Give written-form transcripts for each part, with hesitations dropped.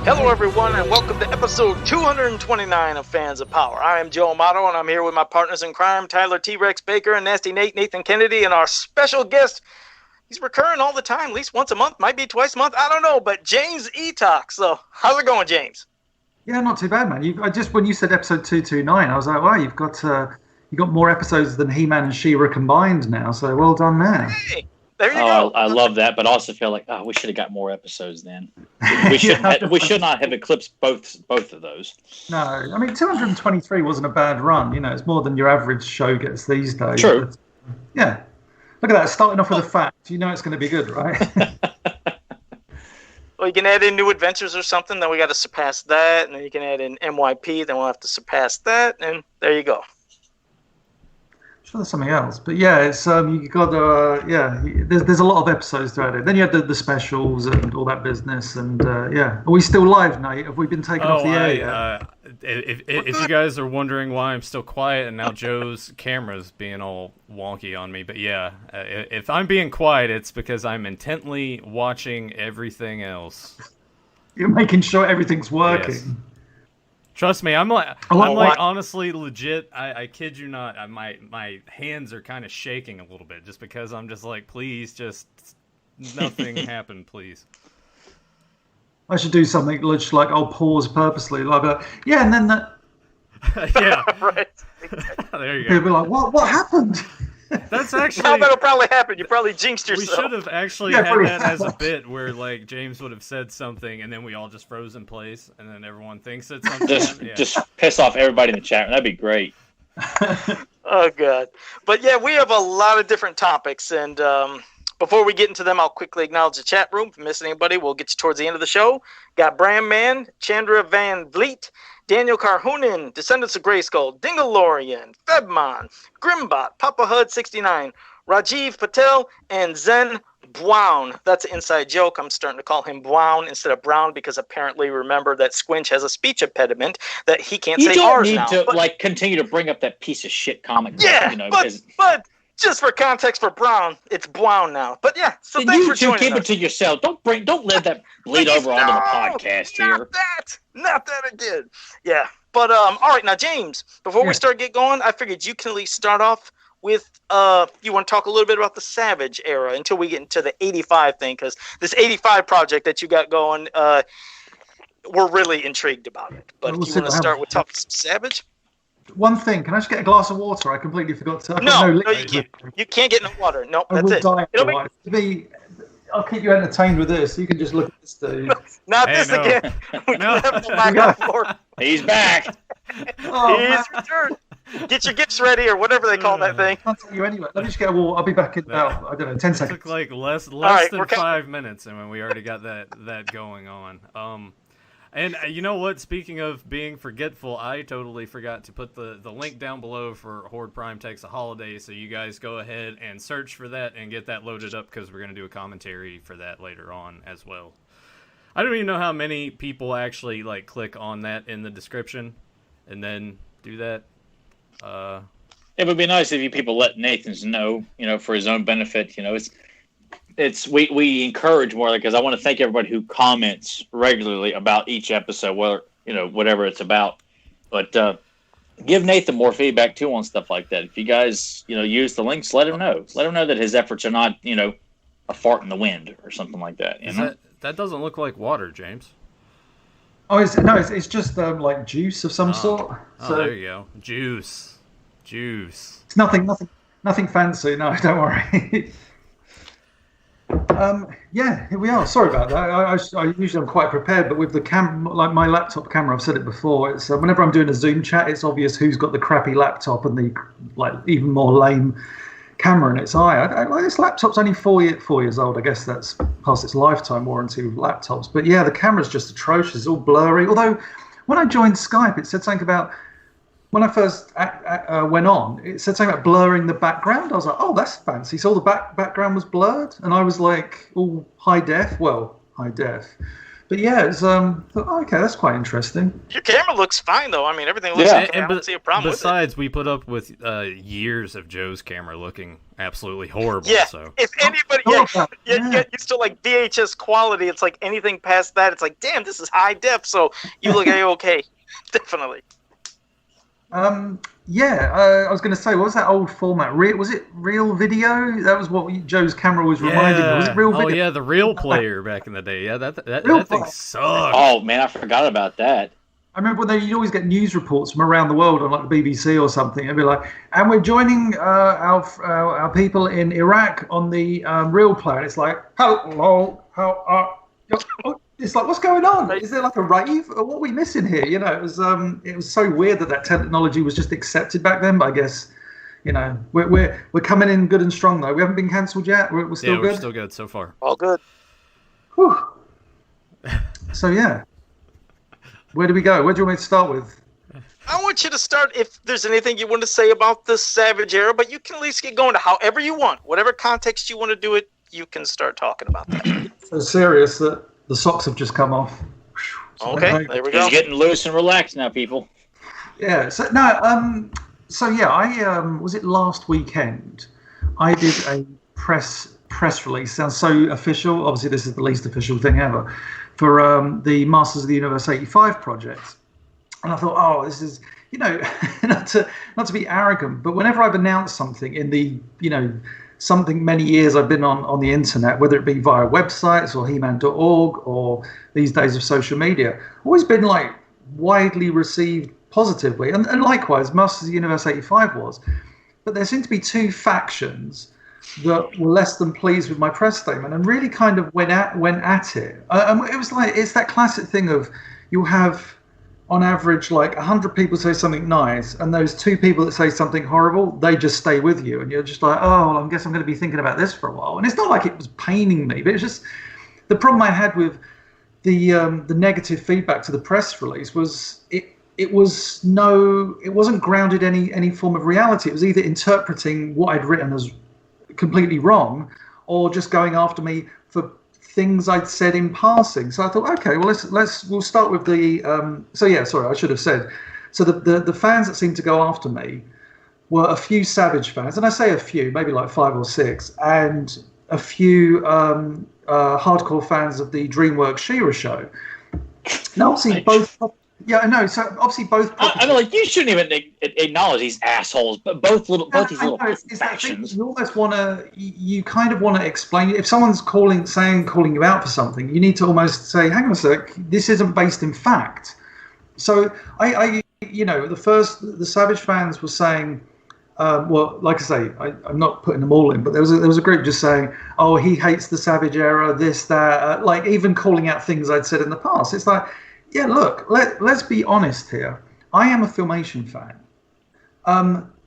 Hello everyone and welcome to episode 229 of Fans of Power. I am Joe Amato and I'm here with my partners in crime, Tyler T-Rex Baker and Nasty Nate, Nathan Kennedy, and our special guest. He's recurring all the time, at least once a month, might be twice a month, I don't know, but James Eatock. So, how's it going, James? Yeah, not too bad, man. When you said episode 229, I was like, wow, you've got more episodes than He-Man and She-Ra combined now, so well done there. Hey, there you go. I love that, but I also feel like, we should have got more episodes then. We should not have eclipsed both of those. No, I mean, 223 wasn't a bad run. You know, it's more than your average show gets these days. True. But, yeah. Look at that, starting off with a fact. You know it's going to be good, right? Well, you can add in New Adventures or something, then we got to surpass that, and then you can add in MYP, then we'll have to surpass that, and there you go. Sure, there's something else, but yeah, it's you got there's a lot of episodes to add in. Then you have the specials and all that business, and yeah. Are we still live, Nate? Have we been taken off the air yet? If you guys are wondering why I'm still quiet and now Joe's camera's being all wonky on me, but yeah, if I'm being quiet, it's because I'm intently watching everything else. You're making sure everything's working. Yes. Trust me, I'm like honestly legit. I kid you not. My hands are kind of shaking a little bit just because I'm just like, please, just nothing happen, please. I should do something just like I'll pause purposely, like yeah, and then that. Yeah, right. There you go. You'll be like, what happened? That's actually Now that'll probably happen. You probably jinxed yourself. We should have actually had that as a bit where like James would have said something and then we all just froze in place and then everyone thinks it's something. Just piss off everybody in the chat. That'd be great. Oh god. But yeah, we have a lot of different topics, and before we get into them, I'll quickly acknowledge the chat room. If you miss anybody, we'll get you towards the end of the show. Got Bram Chandra Van Vliet, Daniel Carhoonan, Descendants of Grayskull, Dingalorian, Febmon, Grimbot, Papa Hud 69, Rajiv Patel, and Zen Brown. That's an inside joke. I'm starting to call him Brown instead of Brown because apparently remember that Squinch has a speech impediment that he can't say ours now. You don't need to continue to bring up that piece of shit comic. Yeah, but just for context for Brown, it's Brown now. But yeah, so thanks for joining us. Keep it to yourself. Don't let that bleed over onto the podcast here. Not that again. Yeah, but all right, now James, before we get going, I figured you can at least start off with you want to talk a little bit about the Savage era until we get into the 85 thing, because this 85 project that you got going, we're really intrigued about it. But you want to start with talking Savage? One thing, can I just get a glass of water? I completely forgot to. No, you can't. You can't get no water. Nope, that's it. I'll keep you entertained with this. You can just look at this dude. Again. He's back. He's returned. Get your gifts ready, or whatever they call that thing. I'll tell you anyway. Let me just get a water. I'll be back in about 10 seconds. It took like less than 5 minutes, and we already got that going on. And you know what? Speaking of being forgetful, I totally forgot to put the link down below for Horde Prime Takes a Holiday, so you guys go ahead and search for that and get that loaded up, because we're going to do a commentary for that later on as well. I don't even know how many people actually click on that in the description and then do that. It would be nice if you people let Nathan's know, for his own benefit. We encourage more, because I want to thank everybody who comments regularly about each episode, whether whatever it's about. But give Nathan more feedback too on stuff like that. If you guys use the links, let him know. Let him know that his efforts are not a fart in the wind or something like that. That doesn't look like water, James. Oh, it's just like juice of some sort. So there you go, juice. It's nothing fancy. No, don't worry. Yeah, here we are. Sorry about that. I usually I'm quite prepared, but with the like my laptop camera, I've said it before. It's whenever I'm doing a Zoom chat, it's obvious who's got the crappy laptop and the even more lame camera in its eye. This laptop's only 4 years old. I guess that's past its lifetime warranty with laptops. But yeah, the camera's just atrocious. It's all blurry. Although when I joined Skype, it said something about. When I first went on, it said something about blurring the background. I was like, oh, that's fancy. So all the background was blurred. And I was like, high def. But yeah, it's okay. That's quite interesting. Your camera looks fine though. I mean, everything looks. I don't see a problem. Besides, we put up with years of Joe's camera looking absolutely horrible. Yeah. So if anybody, you get used to like VHS quality. It's like anything past that, it's like, damn, this is high def. So you look okay, definitely. I was going to say, what was that old format? Was it Real Video? That was what Joe's camera was reminding me. Was it Real Video? Oh yeah, the Real Player back in the day. Yeah, that thing sucked. Oh man, I forgot about that. I remember when you'd always get news reports from around the world on like the BBC or something. It'd be like, and we're joining our people in Iraq on the Real Player. And it's like, hello, it's like, what's going on? Is there like a rave? Or what are we missing here? You know, it was so weird that technology was just accepted back then. But I guess, you know, we're coming in good and strong though. We haven't been cancelled yet. We're still good. We're still good so far. All good. Whew. So yeah, where do we go? Where do you want me to start with? I want you to start if there's anything you want to say about the Savage era, but you can at least get going to however you want, whatever context you want to do it. You can start talking about that. So serious that the socks have just come off. Okay, there we go. He's getting loose and relaxed now, people. Yeah. So no. So yeah, I was it last weekend. I did a press release. Sounds so official. Obviously, this is the least official thing ever for the Masters of the Universe 85 project. And I thought, oh, this is, you know, not to be arrogant, but whenever I've announced something in the, you know, something many years I've been on the internet, whether it be via websites or heman.org or these days of social media, always been like widely received positively. And likewise, Masters of the Universe 85 was. But there seemed to be two factions that were less than pleased with my press statement and really kind of went at it. It was like, it's that classic thing of you'll have on average like 100 people say something nice, and those two people that say something horrible, they just stay with you, and you're just like, oh, well, I guess I'm going to be thinking about this for a while. And it's not like it was paining me, but it's just the problem I had with the negative feedback to the press release was it wasn't grounded in any form of reality. It was either interpreting what I'd written as completely wrong, or just going after me for things I'd said in passing. So I thought, okay, well we'll start with the I should have said. So the fans that seemed to go after me were a few Savage fans, and I say a few, maybe like 5 or 6, and a few hardcore fans of the DreamWorks She-Ra show. Now obviously both. Yeah, I know. So obviously both. I mean, like, you shouldn't even acknowledge these assholes, but both these little factions. You almost want to. You kind of want to explain. If someone's calling you out for something, you need to almost say, "Hang on a sec, this isn't based in fact." So I the Savage fans were saying, well, like I say, I'm not putting them all in, but there was a group just saying, "Oh, he hates the Savage era, this, that," like even calling out things I'd said in the past. It's like, yeah, look, let's be honest here. I am a Filmation fan.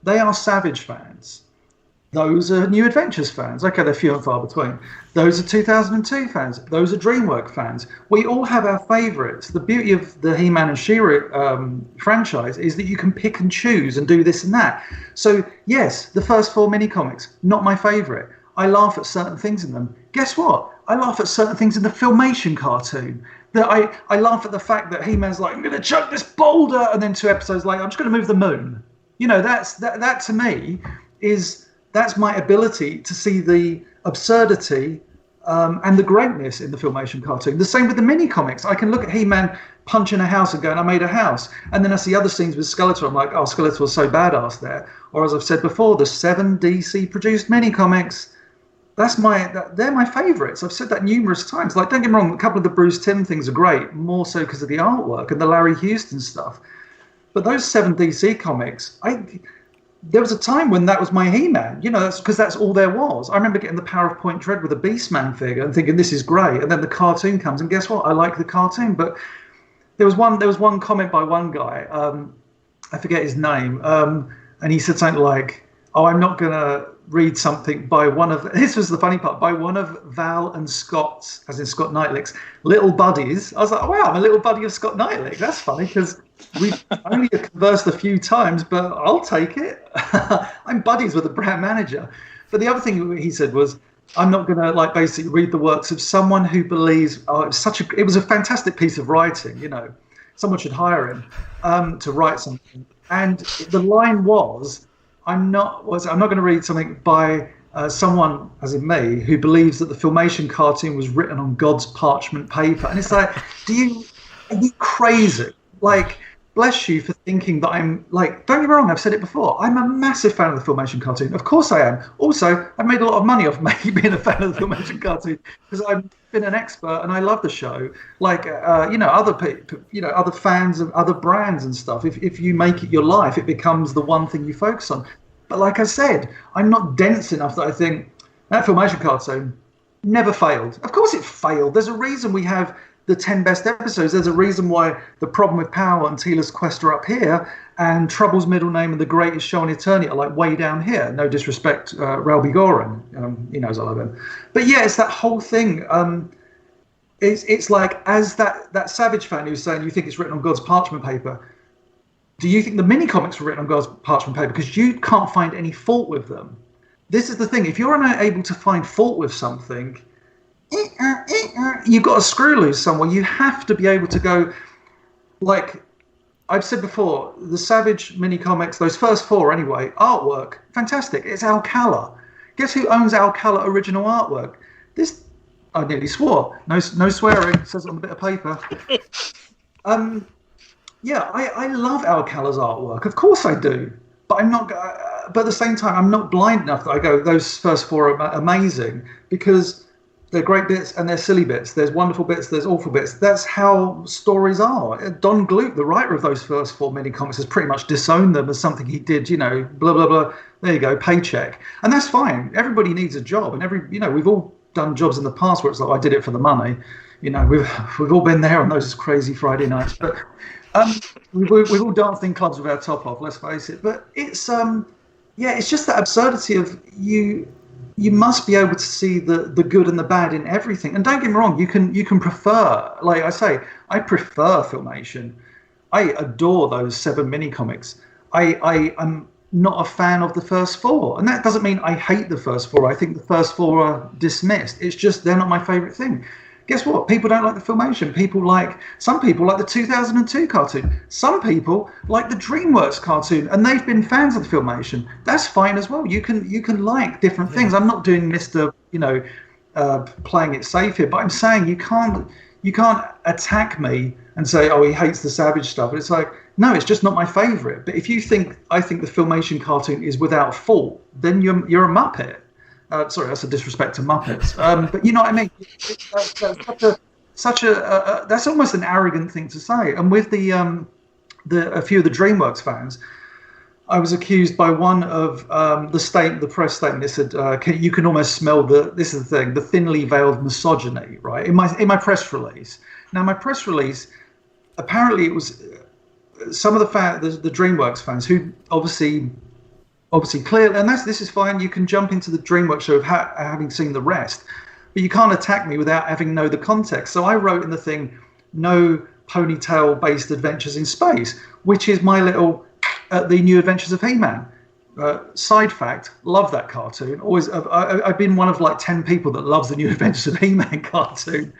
They are Savage fans. Those are New Adventures fans. Okay, they're few and far between. Those are 2002 fans. Those are DreamWorks fans. We all have our favourites. The beauty of the He-Man and She-Ra franchise is that you can pick and choose and do this and that. So, yes, the first 4 mini-comics, not my favourite. I laugh at certain things in them. Guess what? I laugh at certain things in the Filmation cartoon. That I laugh at the fact that He-Man's like, I'm going to chuck this boulder, and then 2 episodes later, I'm just going to move the moon. You know, that to me that's my ability to see the absurdity and the greatness in the Filmation cartoon. The same with the mini comics. I can look at He-Man punching a house and going, I made a house, and then I see other scenes with Skeletor. I'm like, oh, Skeletor's so badass there. Or as I've said before, the 7 DC produced mini comics. They're my favourites. I've said that numerous times. Like, don't get me wrong, a couple of the Bruce Timm things are great, more so because of the artwork and the Larry Houston stuff. But those 7 DC comics, there was a time when that was my He-Man. You know, that's because that's all there was. I remember getting the Power of Point Dread with a Beastman figure and thinking, this is great. And then the cartoon comes, and guess what? I like the cartoon. But there was one comment by one guy, I forget his name, and he said something like, oh, I'm not going to read something by one of, this was the funny part, by one of Val and Scott's, as in Scott Knightlick's, little buddies. I was like, oh, wow, I'm a little buddy of Scott Knightlick. That's funny, because we've only conversed a few times, but I'll take it. I'm buddies with the brand manager. But the other thing he said was, I'm not going to like basically read the works of someone who believes it was a fantastic piece of writing. Someone should hire him to write something. And the line was, I'm not going to read something by someone, as in me, who believes that the Filmation cartoon was written on God's parchment paper. And it's like, are you crazy? Like, bless you for thinking that I'm like, don't get me wrong, I've said it before, I'm a massive fan of the Filmation cartoon. Of course I am. Also, I've made a lot of money off being a fan of the Filmation cartoon because I've been an expert and I love the show. Like, other people, other fans of other brands and stuff. If you make it your life, it becomes the one thing you focus on. But like I said, I'm not dense enough that I think that Filmation cartoon never failed. Of course it failed. There's a reason we have the 10 best episodes. There's a reason why The Problem with Power and Teela's Quest are up here, and Trouble's Middle Name and The Greatest Show on Eternity are like way down here. No disrespect, Ralby Goran. He knows I love him. But yeah, it's that whole thing. It's like, as that Savage fan who's saying you think it's written on God's parchment paper, do you think the mini comics were written on God's parchment paper? Because you can't find any fault with them. This is the thing. If you're unable to find fault with something, you've got a screw loose somewhere. You have to be able to go, like I've said before, the Savage mini comics, those first 4 anyway, artwork, fantastic. It's Alcala. Guess who owns Alcala original artwork? I nearly swore. No swearing. It says it on a bit of paper. Yeah, I love Alcala's artwork. Of course I do. But I'm not. But at the same time, I'm not blind enough that I go, those first 4 are amazing, because they're great bits and they're silly bits. There's wonderful bits, there's awful bits. That's how stories are. Don Gluck, the writer of those first 4 mini comics, has pretty much disowned them as something he did, blah, blah, blah. There you go, paycheck. And that's fine. Everybody needs a job. And we've all done jobs in the past where it's like, I did it for the money. We've all been there on those crazy Friday nights. But we've all danced in clubs with our top off, let's face it. But it's it's just that absurdity of you must be able to see the good and the bad in everything. And don't get me wrong, you can prefer, like I say, I prefer Filmation. I adore those 7 mini comics. I'm not a fan of the first 4, and that doesn't mean I hate the first 4. I think the first 4 are dismissed. It's just they're not my favorite thing. Guess what? People don't like the Filmation. Some people like the 2002 cartoon. Some people like the DreamWorks cartoon, and they've been fans of the Filmation. That's fine as well. You can like different things. I'm not doing Mr. Playing it safe here, but I'm saying you can't attack me and say, oh, he hates the Savage stuff. But it's like, no, it's just not my favorite. But if you think I think the Filmation cartoon is without fault, then you're a Muppet. Sorry, that's a disrespect to Muppets. But you know what I mean? That's almost an arrogant thing to say. And with a few of the DreamWorks fans, I was accused by one of the press statement. They said you can almost smell this is the thing, the thinly veiled misogyny, right? In my press release. Now, my press release, apparently it was some of the DreamWorks fans who obviously clearly, and this is fine. You can jump into the DreamWorks show of having seen the rest, but you can't attack me without having know the context. So I wrote in the thing, no ponytail-based adventures in space, which is my little the New Adventures of He-Man. Side fact, love that cartoon. Always, I've been one of like 10 people that loves the New Adventures of He-Man cartoon.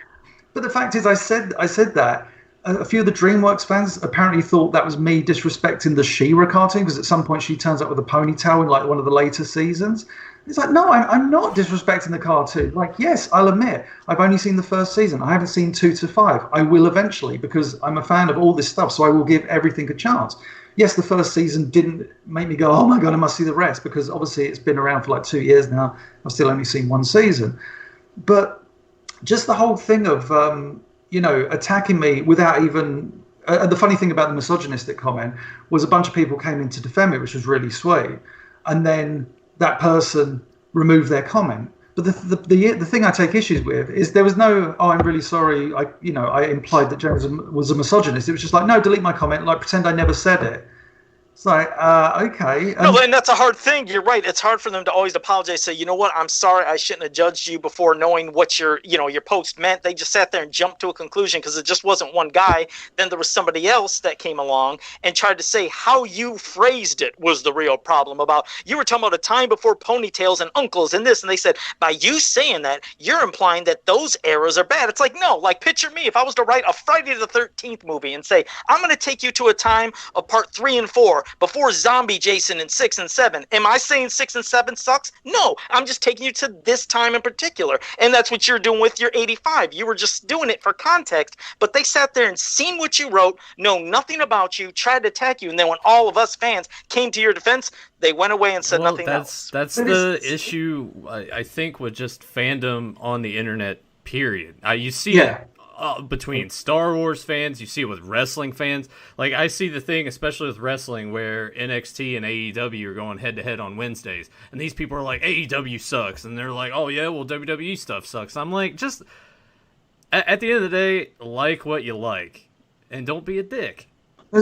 But the fact is, I said that. A few of the DreamWorks fans apparently thought that was me disrespecting the She-Ra cartoon, because at some point she turns up with a ponytail in like one of the later seasons. It's like, no, I'm not disrespecting the cartoon. Like, yes, I'll admit, I've only seen the first season. I haven't seen 2 to 5. I will eventually, because I'm a fan of all this stuff, so I will give everything a chance. Yes, the first season didn't make me go, oh my God, I must see the rest, because obviously it's been around for like 2 years now. I've still only seen 1 season. But just the whole thing of... attacking me without even... the funny thing about the misogynistic comment was a bunch of people came in to defend me, which was really sweet. And then that person removed their comment. But the thing I take issues with is there was no, oh, I'm really sorry, I implied that James was a misogynist. It was just like, no, delete my comment, like pretend I never said it. It's like, okay. No, and that's a hard thing. You're right. It's hard for them to always apologize. Say, you know what? I'm sorry. I shouldn't have judged you before knowing what your post meant. They just sat there and jumped to a conclusion because it just wasn't one guy. Then there was somebody else that came along and tried to say how you phrased it was the real problem. About you were talking about a time before ponytails and uncles and this, and they said by you saying that, you're implying that those eras are bad. It's like, no. Like, picture me if I was to write a Friday the 13th movie and say I'm going to take you to a time of part 3 and 4 before Zombie Jason in 6 and 7. Am I saying 6 and 7 sucks? No, I'm just taking you to this time in particular. And that's what you're doing with your 85. You were just doing it for context, but they sat there and seen what you wrote, know nothing about you, tried to attack you, and then when all of us fans came to your defense, they went away and said nothing else. That's the issue, I think, with just fandom on the internet, period. You see it between Star Wars fans, you see it with wrestling fans. Like, I see the thing, especially with wrestling, where NXT and AEW are going head-to-head on Wednesdays, and these people are like, AEW sucks, and they're like, oh yeah, well, WWE stuff sucks. I'm like, just, at the end of the day, like what you like, and don't be a dick,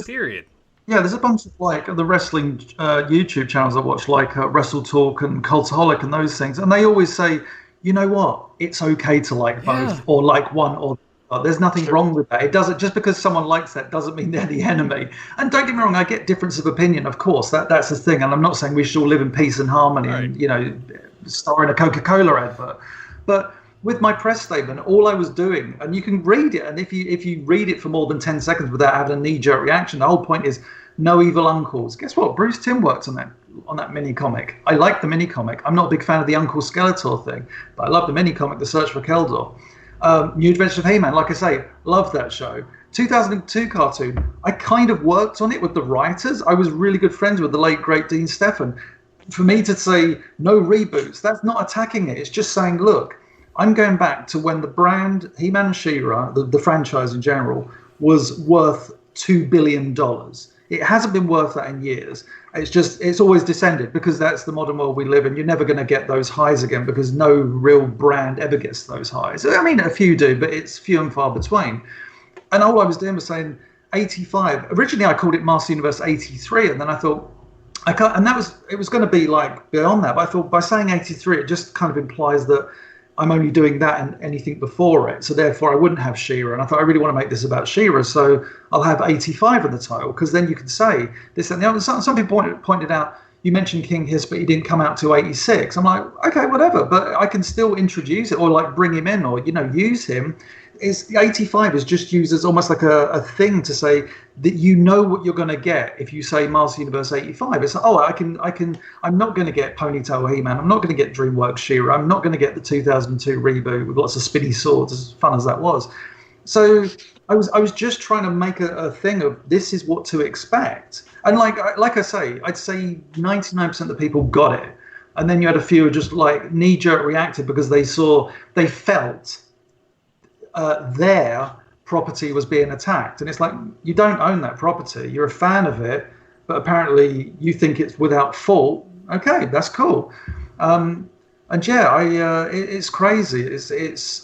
period. Yeah, there's a bunch of, like, the wrestling YouTube channels I watch, like Wrestle Talk and Cultaholic and those things, and they always say, you know what, it's okay to like both, or like one or there's nothing wrong with that. It doesn't, just because someone likes that doesn't mean they're the enemy. And don't get me wrong, I get difference of opinion, of course. That's the thing. And I'm not saying we should all live in peace and harmony and, star in a Coca-Cola advert. But with my press statement, all I was doing, and you can read it, and if you read it for more than 10 seconds without having a knee-jerk reaction, the whole point is no evil uncles. Guess what? Bruce Timm worked on that mini comic. I like the mini comic. I'm not a big fan of the Uncle Skeletor thing, but I love the mini comic, The Search for Keldor. New Adventures of He-Man, like I say, love that show. 2002 cartoon, I kind of worked on it with the writers. I was really good friends with the late, great Dean Stephan. For me to say no reboots, that's not attacking it. It's just saying, look, I'm going back to when the brand He-Man and She-Ra, the franchise in general, was worth $2 billion. It hasn't been worth that in years. It's always descended because that's the modern world we live in. You're never going to get those highs again because no real brand ever gets those highs. I mean, a few do, but it's few and far between. And all I was doing was saying 85. Originally, I called it Master Universe 83, and then I thought, it was going to be like beyond that. But I thought by saying 83, it just kind of implies that I'm only doing that and anything before it. So therefore, I wouldn't have She-Ra. And I thought, I really want to make this about She-Ra. So I'll have 85 in the title, because then you can say this and the other. Some people pointed out, you mentioned King Hiss, but he didn't come out till 86. I'm like, okay, whatever. But I can still introduce it or like bring him in or, use him. The 85 is just used as almost like a thing to say that you know what you're going to get if you say Master Universe 85. It's like, I'm not going to get Ponytail He-Man. I'm not going to get DreamWorks She-Ra. I'm not going to get the 2002 reboot with lots of spinny swords, as fun as that was. So I was just trying to make a thing of this is what to expect. And like I say, I'd say 99% of the people got it. And then you had a few just like knee-jerk reacted because they felt their property was being attacked. And it's like, you don't own that property. You're a fan of it, but apparently you think it's without fault. Okay, that's cool. It's crazy.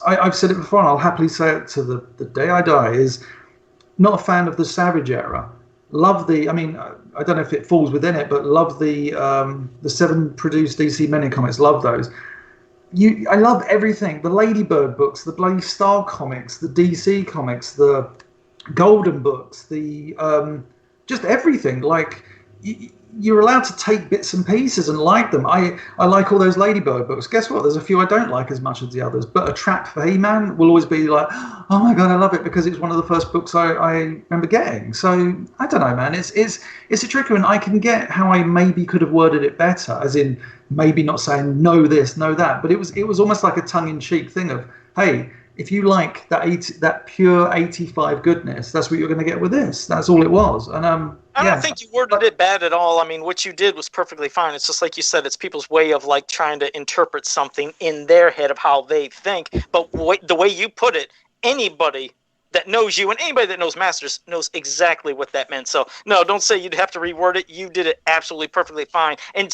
I've said it before, and I'll happily say it to the day I die, is not a fan of the Savage era. Love I don't know if it falls within it, but love the 7 produced DC mini comics. Love those. I love everything. The Ladybird books, the bloody Star comics, the DC comics, the Golden books, the just everything. Like, you're allowed to take bits and pieces and like them. I like all those Ladybird books. Guess what? There's a few I don't like as much as the others. But A Trap for He-Man will always be like, oh my God, I love it because it's one of the first books I remember getting. So I don't know, man. It's a tricky one. I can get how I maybe could have worded it better, as in maybe not saying no this, no that. But it was almost like a tongue-in-cheek thing of, hey, if you like that pure 85 goodness, that's what you're going to get with this. That's all it was. And I don't think you worded it bad at all. I mean, what you did was perfectly fine. It's just like you said, it's people's way of like trying to interpret something in their head of how they think. But the way you put it, anybody that knows you and anybody that knows Masters knows exactly what that meant. So no, don't say you'd have to reword it. You did it absolutely perfectly fine. And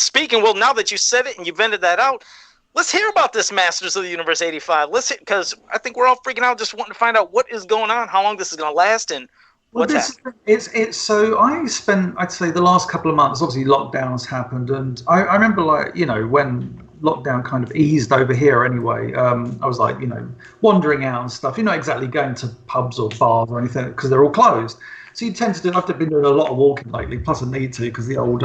now that you said it and you vented that out, let's hear about this Masters of the Universe 85. Because I think we're all freaking out just wanting to find out what is going on, how long this is going to last, and What's happening? It's so I'd say the last couple of months, obviously lockdowns happened, and I remember, like, when lockdown kind of eased over here anyway, I was like, wandering out and stuff. You're not exactly going to pubs or bars or anything because they're all closed. So you tend to do. I've been doing a lot of walking lately. Plus, I need to because the old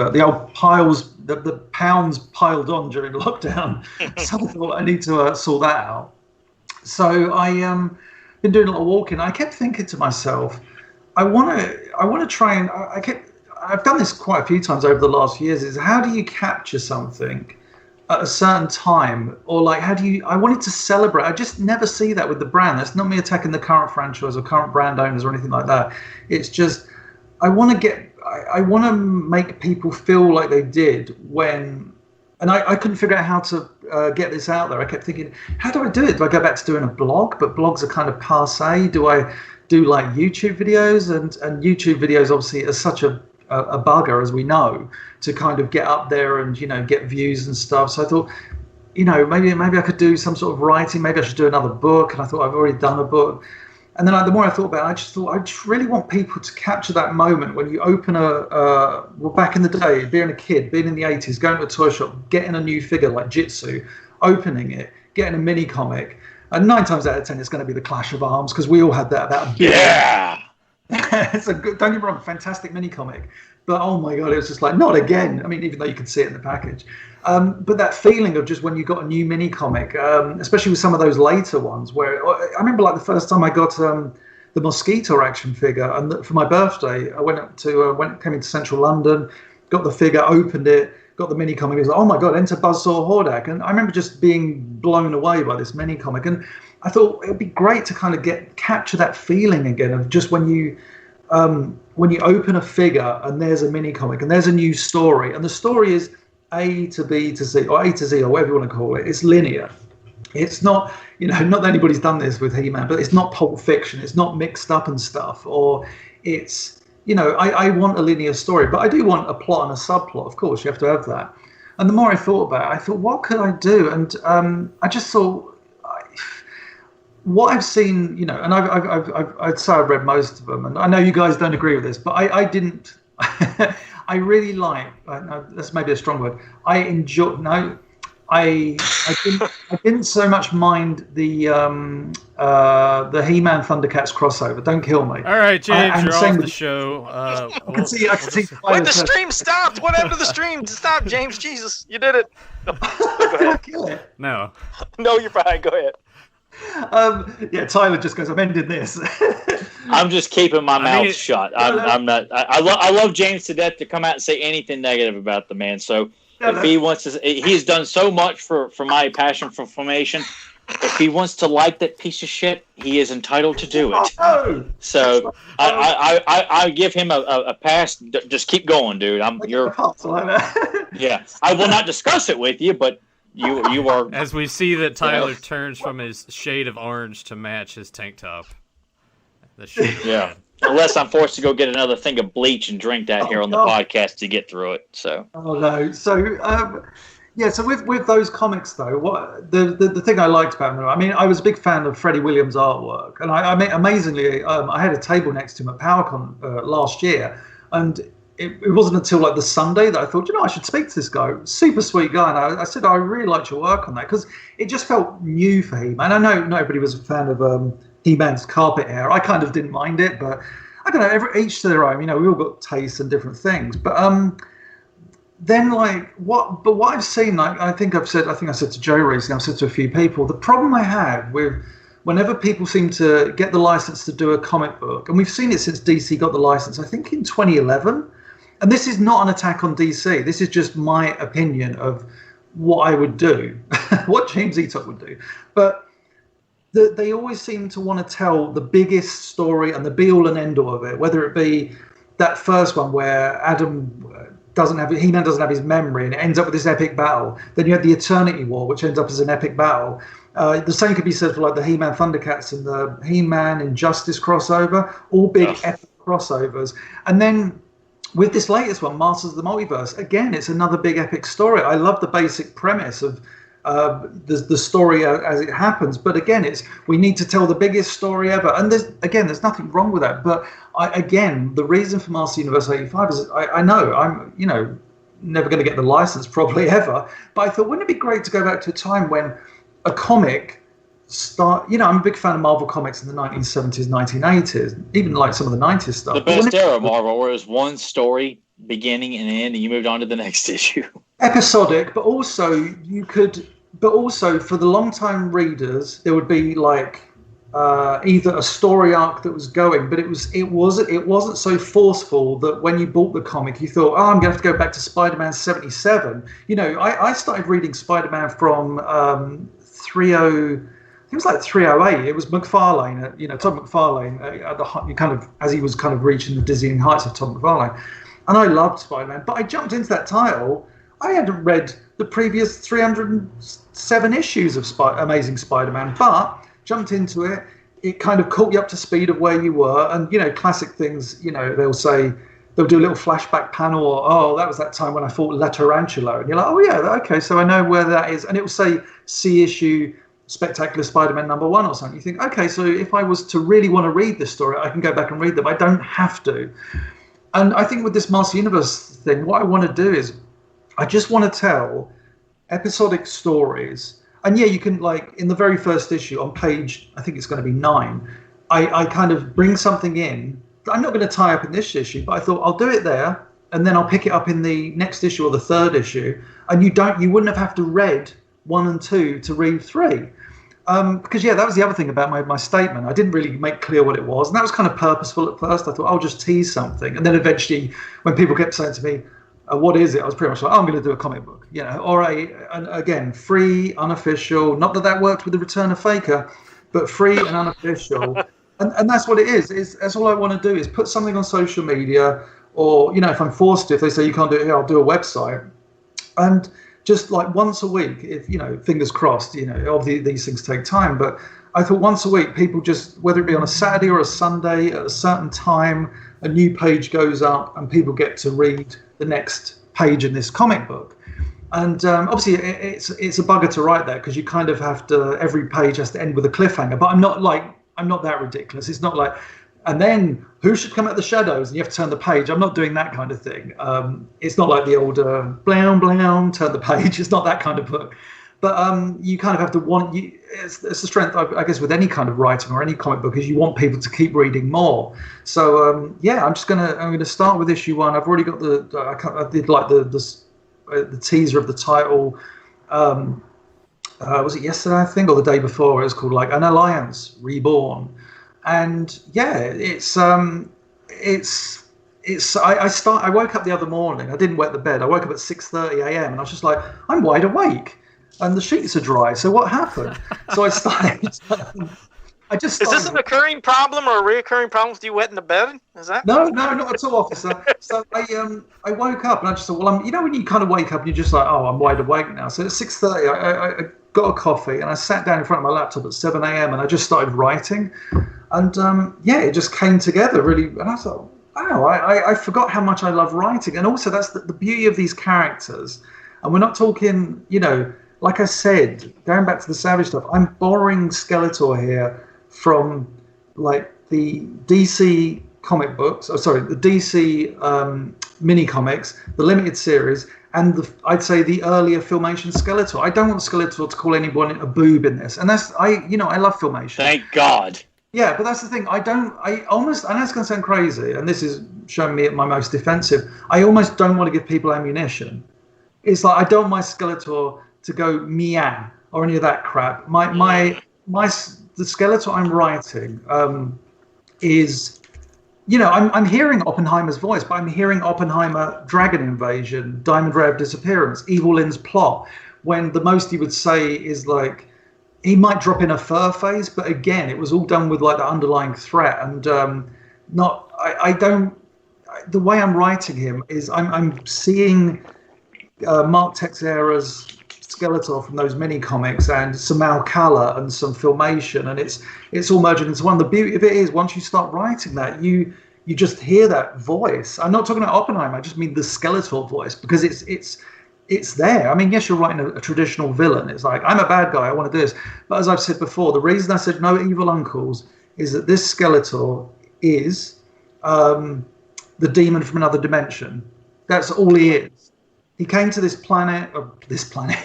piles, the pounds piled on during lockdown. So I thought I need to sort that out. So I been doing a lot of walking. I kept thinking to myself, I want to try and I've done this quite a few times over the last years. Is how do you capture something at a certain time, or like I wanted to celebrate. I just never see that with the brand. That's not me attacking the current franchise or current brand owners or anything like that. It's just I want to make people feel like they did when, and I couldn't figure out how to get this out there. I kept thinking, how do I do it? Do I go back to doing a blog? But blogs are kind of passe. Do I do like YouTube videos? And YouTube videos obviously are such a bugger, as we know, to kind of get up there and get views and stuff. So I thought, maybe I could do some sort of writing. Maybe I should do another book. And I thought I've already done a book. And then the more I thought about it, I just thought I just really want people to capture that moment when you open well, back in the day, being a kid, being in the 80s, going to a toy shop, getting a new figure like Jitsu, opening it, getting a mini comic. And 9 times out of 10, it's going to be the Clash of Arms, because we all had that. Yeah. It's a good, don't get me wrong, fantastic mini comic, but oh my god, it was just like, not again. I mean, even though you could see it in the package, but that feeling of just when you got a new mini comic, especially with some of those later ones, where I remember like the first time I got the Mosquito action figure, and for my birthday, I came into central London, got the figure, opened it, got the mini comic. It was like, oh my god, enter Buzzsaw Horde, and I remember just being blown away by this mini comic. And I thought it would be great to kind of capture that feeling again of just when you open a figure and there's a mini comic and there's a new story, and the story is A to B to C, or A to Z, or whatever you want to call it. It's linear. It's not, not that anybody's done this with He-Man, but it's not Pulp Fiction. It's not mixed up and stuff, or it's, I want a linear story, but I do want a plot and a subplot. Of course, you have to have that. And the more I thought about it, I thought, what could I do? And I just thought, what I've seen, and I'd say I've read most of them, and I know you guys don't agree with this, but I didn't. I really like. No, that's maybe a strong word. I didn't so much mind the He-Man Thundercats crossover. Don't kill me. All right, James, you're off the show. I can see. When the stream stopped, what happened to the stream? Stop, James. Jesus, you did it. Go ahead. No, you're fine. Go ahead. Tyler just goes, I'm ending this. I'm just keeping my mouth shut. I'm not. I love James to death to come out and say anything negative about the man. So if he wants to, he's done so much for my passion for Filmation. If he wants to like that piece of shit, he is entitled to do it. So I give him a pass. Just keep going, dude. Yeah, I will not discuss it with you, but. You are, as we see that Tyler turns from his shade of orange to match his tank top. Yeah. Unless I'm forced to go get another thing of bleach and drink that here on the podcast to get through it. So. Oh no. So so with those comics though, what the thing I liked about them, I mean, I was a big fan of Freddie Williams' artwork, and I mean, amazingly, I had a table next to him at PowerCon last year, and. It wasn't until like the Sunday that I thought, I should speak to this guy. Super sweet guy. And I said, I really liked your work on that, because it just felt new for He-Man. I know not everybody was a fan of He-Man's carpet hair. I kind of didn't mind it, but I don't know, each to their own. We all got tastes and different things. But then what I've seen, like I think I said to Joe recently, I've said to a few people, the problem I have with whenever people seem to get the license to do a comic book, and we've seen it since DC got the license, I think in 2011. And this is not an attack on DC. This is just my opinion of what I would do, what James Eatock would do. But they always seem to want to tell the biggest story and the be-all and end-all of it, whether it be that first one where He-Man doesn't have his memory and it ends up with this epic battle. Then you have the Eternity War, which ends up as an epic battle. The same could be said for like the He-Man Thundercats and the He-Man Injustice crossover, all big epic crossovers. And then with this latest one, Masters of the Multiverse, again, it's another big epic story. I love the basic premise of the story as it happens. But again, we need to tell the biggest story ever, and there's nothing wrong with that. But the reason for Master Universe 85 is I know I'm never going to get the license probably ever, but I thought, wouldn't it be great to go back to a time when a comic I'm a big fan of Marvel comics in the 1970s, 1980s, even like some of the 90s stuff. The best era of Marvel, where it was one story beginning and end, and you moved on to the next issue. Episodic, but also for the long-time readers, there would be like either a story arc that was going, but it wasn't so forceful that when you bought the comic, you thought, oh, I'm going to have to go back to Spider-Man 77. I started reading Spider-Man from 308. It was McFarlane, Todd McFarlane, as he was kind of reaching the dizzying heights of Todd McFarlane. And I loved Spider-Man, but I jumped into that title. I hadn't read the previous 307 issues of Amazing Spider-Man, but jumped into it. It kind of caught you up to speed of where you were. And, classic things, they'll do a little flashback panel, or, oh, that was that time when I fought La Tarantula. And you're like, oh, yeah, okay, so I know where that is. And it will say C issue Spectacular Spider-Man #1 or something. You think, okay, so if I was to really want to read this story, I can go back and read them. I don't have to. And I think with this Master Universe thing, what I want to do is I just want to tell episodic stories. And yeah, you can, like, in the very first issue on page, I think it's going to be 9, I kind of bring something in. I'm not going to tie up in this issue, but I thought I'll do it there, and then I'll pick it up in the next issue or the third issue. And you wouldn't have to read 1 and 2 to read 3. Because, yeah, that was the other thing about my statement. I didn't really make clear what it was. And that was kind of purposeful at first. I thought, I'll just tease something. And then eventually, when people kept saying to me, what is it? I was pretty much like, I'm going to do a comic book, or again, free, unofficial. Not that worked with the Return of Faker, but free and unofficial. and that's what it is. That's all I want to do is put something on social media, or, if I'm forced to, if they say you can't do it here, I'll do a website. And just like once a week, if, fingers crossed, obviously these things take time, but I thought once a week, people just, whether it be on a Saturday or a Sunday at a certain time, a new page goes up and people get to read the next page in this comic book. And obviously it's a bugger to write that, because you kind of have to, every page has to end with a cliffhanger, but I'm not that ridiculous. It's not like, and then who should come out the shadows and you have to turn the page. I'm not doing that kind of thing. It's not like the old blown, turn the page. It's not that kind of book. But you kind of have to it's the strength, I guess, with any kind of writing or any comic book, is you want people to keep reading more. So I'm going to start with issue 1. I've already got I did like the teaser of the title. Was it yesterday, I think, or the day before? It was called like An Alliance Reborn. And yeah, I woke up the other morning. I didn't wet the bed. I woke up at 6:30 a.m. and I was just like, I'm wide awake, and the sheets are dry. So what happened? So I started. Is this an occurring problem or a reoccurring problem with you wetting the bed? Is that? No, not at all, officer. So I woke up and I just thought, well, when you kind of wake up and you're just like, oh, I'm wide awake now. So at 6:30, I got a coffee and I sat down in front of my laptop at 7 a.m. and I just started writing. And it just came together really. And I thought, wow, I forgot how much I love writing. And also that's the beauty of these characters. And we're not talking, like I said, going back to the Savage stuff, I'm borrowing Skeletor here from like the DC comic books, the DC mini comics, the limited series, and I'd say the earlier Filmation Skeletor. I don't want Skeletor to call anyone a boob in this. And that's, I love Filmation. Thank God. Yeah, but that's the thing. I know it's going to sound crazy, and this is showing me at my most defensive. I almost don't want to give people ammunition. It's like, I don't want my Skeletor to go meow or any of that crap. The Skeletor I'm writing is, I'm hearing Oppenheimer's voice, but I'm hearing Oppenheimer, Dragon Invasion, Diamond Ray of Disappearance, Evil Lynn's plot, when the most he would say is like, he might drop in a fur phase, but again, it was all done with like the underlying threat. And the way I'm writing him is I'm seeing Mark Texeira's Skeletor from those mini comics and some Alcala and some Filmation, and it's all merging into one. The beauty of it is, once you start writing that, you just hear that voice. I'm not talking about Oppenheimer. I just mean the Skeletor voice, because it's there. I mean, yes, you're writing a traditional villain. It's like, I'm a bad guy, I want to do this. But as I've said before, the reason I said no evil uncles is that this Skeletor is the demon from another dimension. That's all he is. He came to this planet,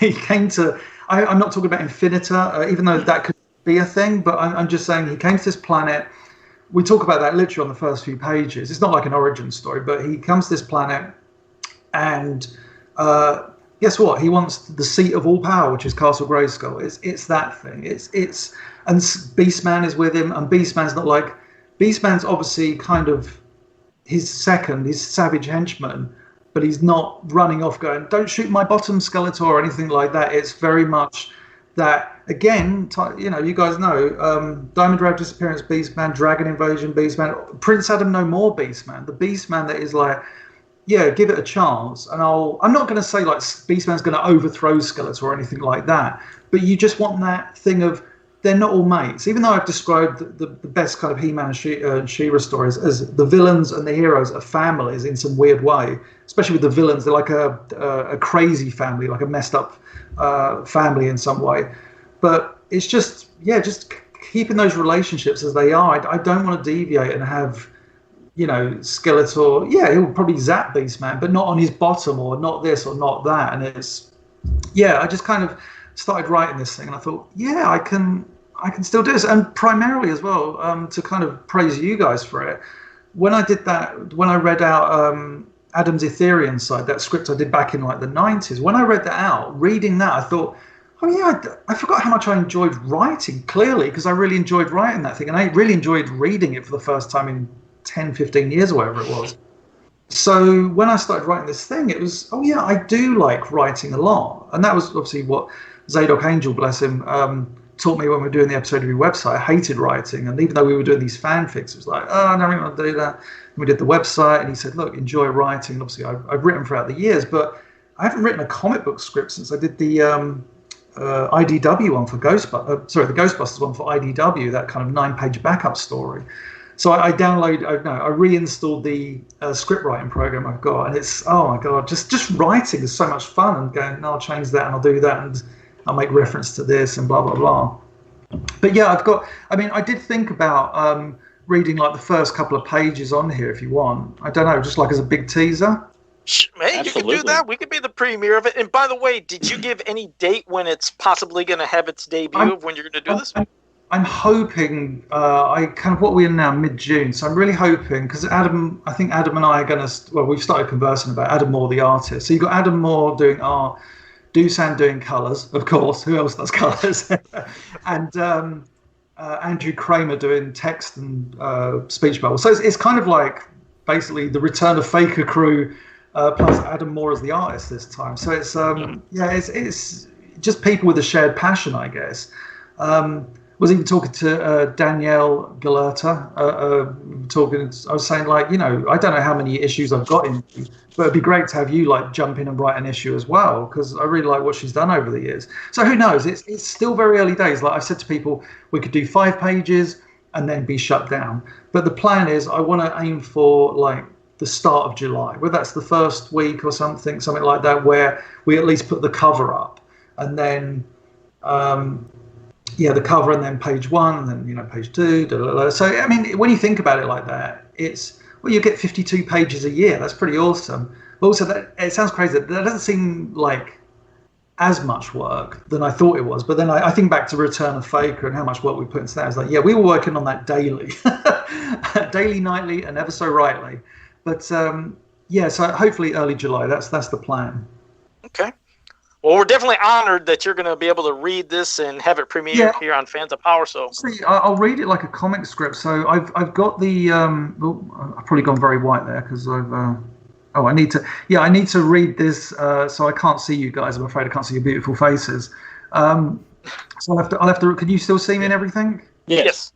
he came to, I'm not talking about Infinita, even though that could be a thing, but I'm just saying he came to this planet. We talk about that literally on the first few pages. It's not like an origin story, but he comes to this planet and guess what? He wants the seat of all power, which is Castle Grayskull. It's that thing. And Beastman is with him, and Beastman's not like, Beastman's obviously kind of his savage henchman, but he's not running off going, don't shoot my bottom, Skeletor, or anything like that. It's very much that, again, you guys know, Diamond Drag Disappearance Beastman, Dragon Invasion Beastman, Prince Adam No More Beastman, the Beastman that is like, yeah, give it a chance. And I'm not going to say like Beastman's going to overthrow Skeletor or anything like that, but you just want that thing of, they're not all mates. Even though I've described the best kind of He-Man and She-Ra stories as the villains and the heroes are families in some weird way, especially with the villains. They're like a crazy family, like a messed up family in some way. But it's just keeping those relationships as they are. I don't want to deviate and have, Skeletor, he'll probably zap Beastman, but not on his bottom or not this or not that. And I just kind of started writing this thing and I thought, I can still do this. And primarily as well, to kind of praise you guys for it. When I did that, when I read out Adam's Etherean side, that script I did back in like the 90s, when I read that out, reading that, I thought, I forgot how much I enjoyed writing, clearly, because I really enjoyed writing that thing. And I really enjoyed reading it for the first time in 10, 15 years or whatever it was. So when I started writing this thing, it was, I do like writing a lot. And that was obviously what Zadok Angel, bless him, taught me when we were doing the episode of your website. I hated writing. And even though we were doing these fanfics, it was like, I don't really want to do that. And we did the website and he said, look, enjoy writing. And obviously I've written throughout the years, but I haven't written a comic book script since I did the IDW one for the Ghostbusters one for IDW, that kind of 9-page backup story. So I reinstalled the script writing program I've got, and it's, oh my God, just writing is so much fun, and going, no, I'll change that and I'll do that and I'll make reference to this and blah, blah, blah. But yeah, I did think about reading like the first couple of pages on here if you want. I don't know, just like as a big teaser. Hey, you can do that. We could be the premiere of it. And by the way, did you give any date when it's possibly going to have its debut of when you're going to do this? I'm hoping, what we are now, mid-June, so I'm really hoping, because I think Adam and I are going to, we've started conversing about Adam Moore, the artist. So you've got Adam Moore doing art, Doosan doing colours, of course, who else does colours? And Andrew Kramer doing text and speech bubbles. So it's kind of like basically the return of Faker crew, plus Adam Moore as the artist this time. So it's, it's just people with a shared passion, I guess. Was even talking to Danielle Galerta, I was saying, like, I don't know how many issues I've got in, but it'd be great to have you like jump in and write an issue as well, because I really like what she's done over the years. So who knows? It's still very early days. Like I said to people, we could do 5 pages and then be shut down. But the plan is I want to aim for like the start of July, whether that's the first week or something like that, where we at least put the cover up, and then the cover, and then page 1, and then page 2. So I mean, when you think about it like that, it's you get 52 pages a year. That's pretty awesome. But also, it sounds crazy. That doesn't seem like as much work than I thought it was. But then I think back to Return of Faker and how much work we put into that. It's like, we were working on that daily, daily, nightly, and ever so rightly. But so hopefully early July. That's the plan. Okay. Well, we're definitely honored that you're going to be able to read this and have it premiere here on Fans of Power. So I'll read it like a comic script. So I've got the I've probably gone very white there because I've I need to read this. So I can't see you guys. I'm afraid I can't see your beautiful faces. So I'll have to. Can you still see me and everything? Yes.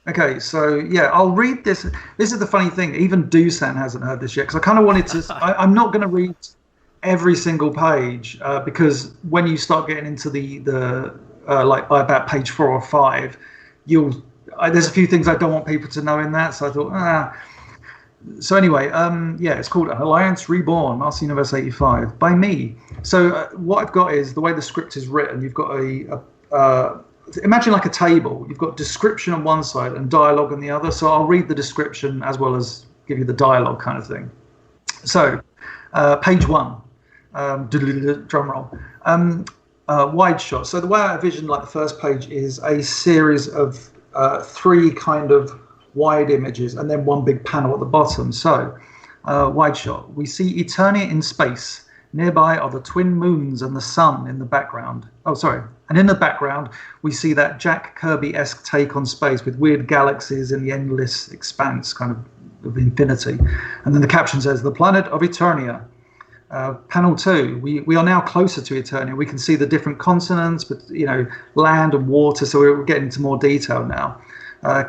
Okay, so I'll read this. This is the funny thing. Even Doosan hasn't heard this yet, because I kind of wanted to. I'm not going to read every single page because when you start getting into the like by about page 4 or 5, there's a few things I don't want people to know in that. So I thought, So anyway, it's called Alliance Reborn, Master Universe 85 by me. So what I've got is the way the script is written. You've got imagine like a table. You've got description on one side and dialogue on the other. So I'll read the description as well as give you the dialogue kind of thing. So page 1, drum roll. Wide shot. So the way I envision like the first page is a series of 3 kind of wide images and then one big panel at the bottom. So wide shot. We see Eternia in space. Nearby are the twin moons and the sun in the background. And in the background, we see that Jack Kirby-esque take on space with weird galaxies in the endless expanse, kind of infinity. And then the caption says, the planet of Eternia. Panel 2, we are now closer to Eternia. We can see the different continents, but land and water, so we're getting into more detail now.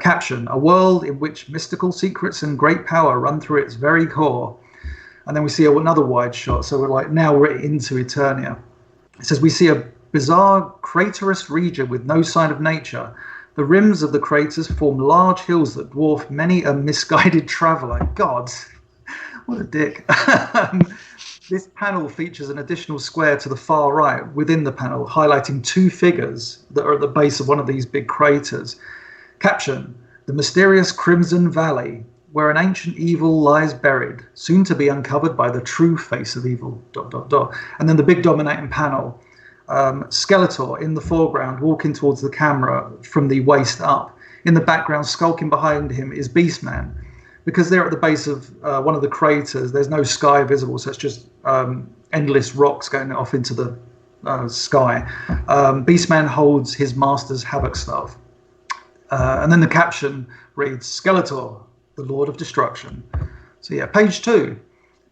Caption, a world in which mystical secrets and great power run through its very core. And then we see another wide shot, so we're into Eternia. It says, we see a bizarre craterous region with no sign of nature. The rims of the craters form large hills that dwarf many a misguided traveler. God, what a dick. This panel features an additional square to the far right within the panel, highlighting 2 figures that are at the base of one of these big craters. Caption, the mysterious Crimson Valley, where an ancient evil lies buried, soon to be uncovered by the true face of evil, ... And then the big dominating panel, Skeletor in the foreground, walking towards the camera from the waist up. In the background, skulking behind him, is Beastman. Because they're at the base of one of the craters, there's no sky visible, so it's just endless rocks going off into the sky. Beastman holds his master's Havoc staff. And then the caption reads, Skeletor, the Lord of Destruction. So yeah, page 2.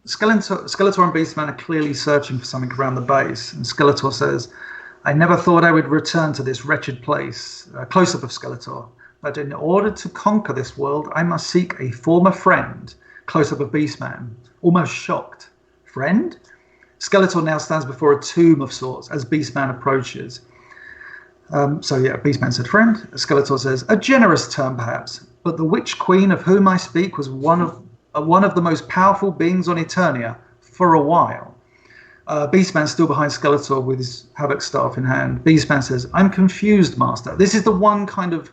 Skeletor and Beastman are clearly searching for something around the base. And Skeletor says, I never thought I would return to this wretched place. Close-up of Skeletor. But in order to conquer this world, I must seek a former friend. Close-up of Beastman, almost shocked. Friend? Skeletor now stands before a tomb of sorts as Beastman approaches. Beastman said friend. Skeletor says, a generous term perhaps, but the witch queen of whom I speak was one of the most powerful beings on Eternia for a while. Beastman's still behind Skeletor with his Havoc staff in hand. Beastman says, I'm confused, Master. This is the one kind of...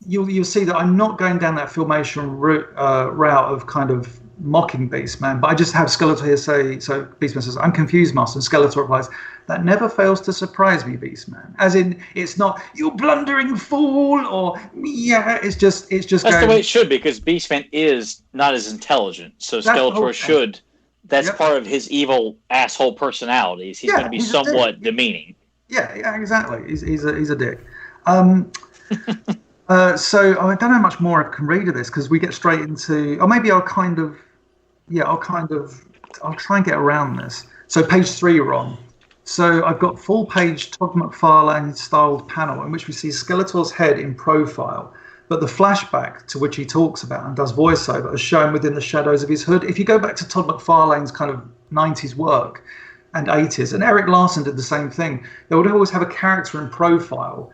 You'll see that I'm not going down that Filmation route of kind of mocking Beastman, but I just have Skeletor here say, so Beastman says, I'm confused, Master, and Skeletor replies, that never fails to surprise me, Beastman. As in, it's not, you blundering fool, or, yeah, it's just That's going, the way it should be, because Beastman is not as intelligent, so Skeletor should, that's part of his evil asshole personalities. He's going to be somewhat demeaning. Yeah, exactly. He's a dick. So I don't know much more I can read of this because we get straight into, or maybe I'll try and get around this. So page 3 we're on. So I've got full page Todd McFarlane styled panel in which we see Skeletor's head in profile, but the flashback to which he talks about and does voiceover is shown within the shadows of his hood. If you go back to Todd McFarlane's kind of 90s work and 80s, and Eric Larson did the same thing, they would always have a character in profile.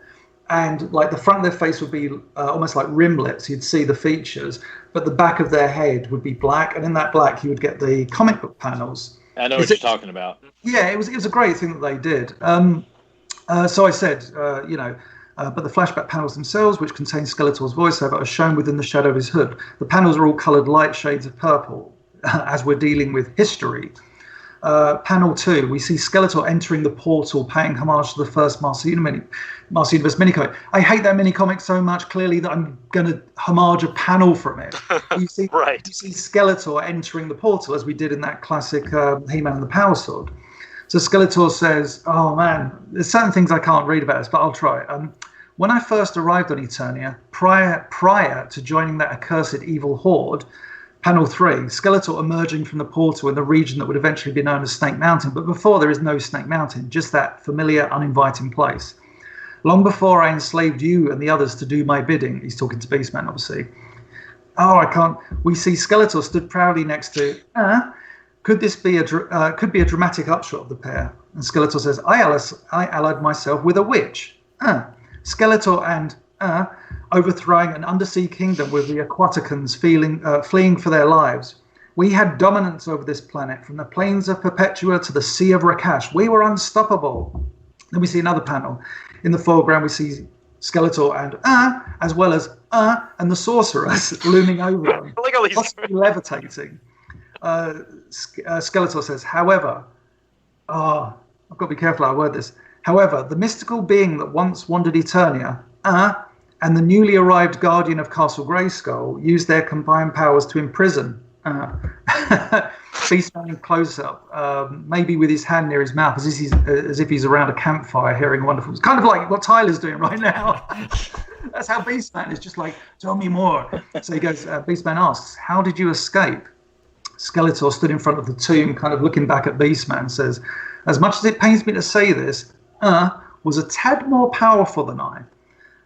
And like the front of their face would be almost like rimlets. You'd see the features, but the back of their head would be black. And in that black, you would get the comic book panels. I know what you're talking about. Yeah, it was a great thing that they did. So I said, but the flashback panels themselves, which contain Skeletor's voiceover, are shown within the shadow of his hood. The panels are all coloured light shades of purple, as we're dealing with history. Panel 2, we see Skeletor entering the portal, paying homage to the first Master Universe minicomic. I hate that minicomic so much, clearly, that I'm going to homage a panel from it. You see, right. You see Skeletor entering the portal, as we did in that classic He-Man and the Power Sword. So Skeletor says, oh man, there's certain things I can't read about this, but I'll try. When I first arrived on Eternia, prior to joining that accursed evil Horde, Panel 3, Skeletor emerging from the portal in the region that would eventually be known as Snake Mountain, but before there is no Snake Mountain, just that familiar, uninviting place. Long before I enslaved you and the others to do my bidding, he's talking to Beastman, obviously. Oh, I can't. We see Skeletor stood proudly next to, could be a dramatic upshot of the pair? And Skeletor says, I allied myself with a witch. Skeletor and overthrowing an undersea kingdom with the Aquaticans fleeing for their lives. We had dominance over this planet, from the plains of Perpetua to the Sea of Rakash. We were unstoppable. Then we see another panel. In the foreground, we see Skeletor and as well as and the Sorceress looming over them, possibly levitating. Skeletor says, however, I've got to be careful how I word this. However, the mystical being that once wandered Eternia, and the newly arrived guardian of Castle Grayskull used their combined powers to imprison Beastman in close-up, maybe with his hand near his mouth, as if he's around a campfire hearing wonderful. It's kind of like what Tyler's doing right now. That's how Beastman is, just like, tell me more. So he goes, Beastman asks, how did you escape? Skeletor stood in front of the tomb, kind of looking back at Beastman, says, as much as it pains me to say this, was a tad more powerful than I.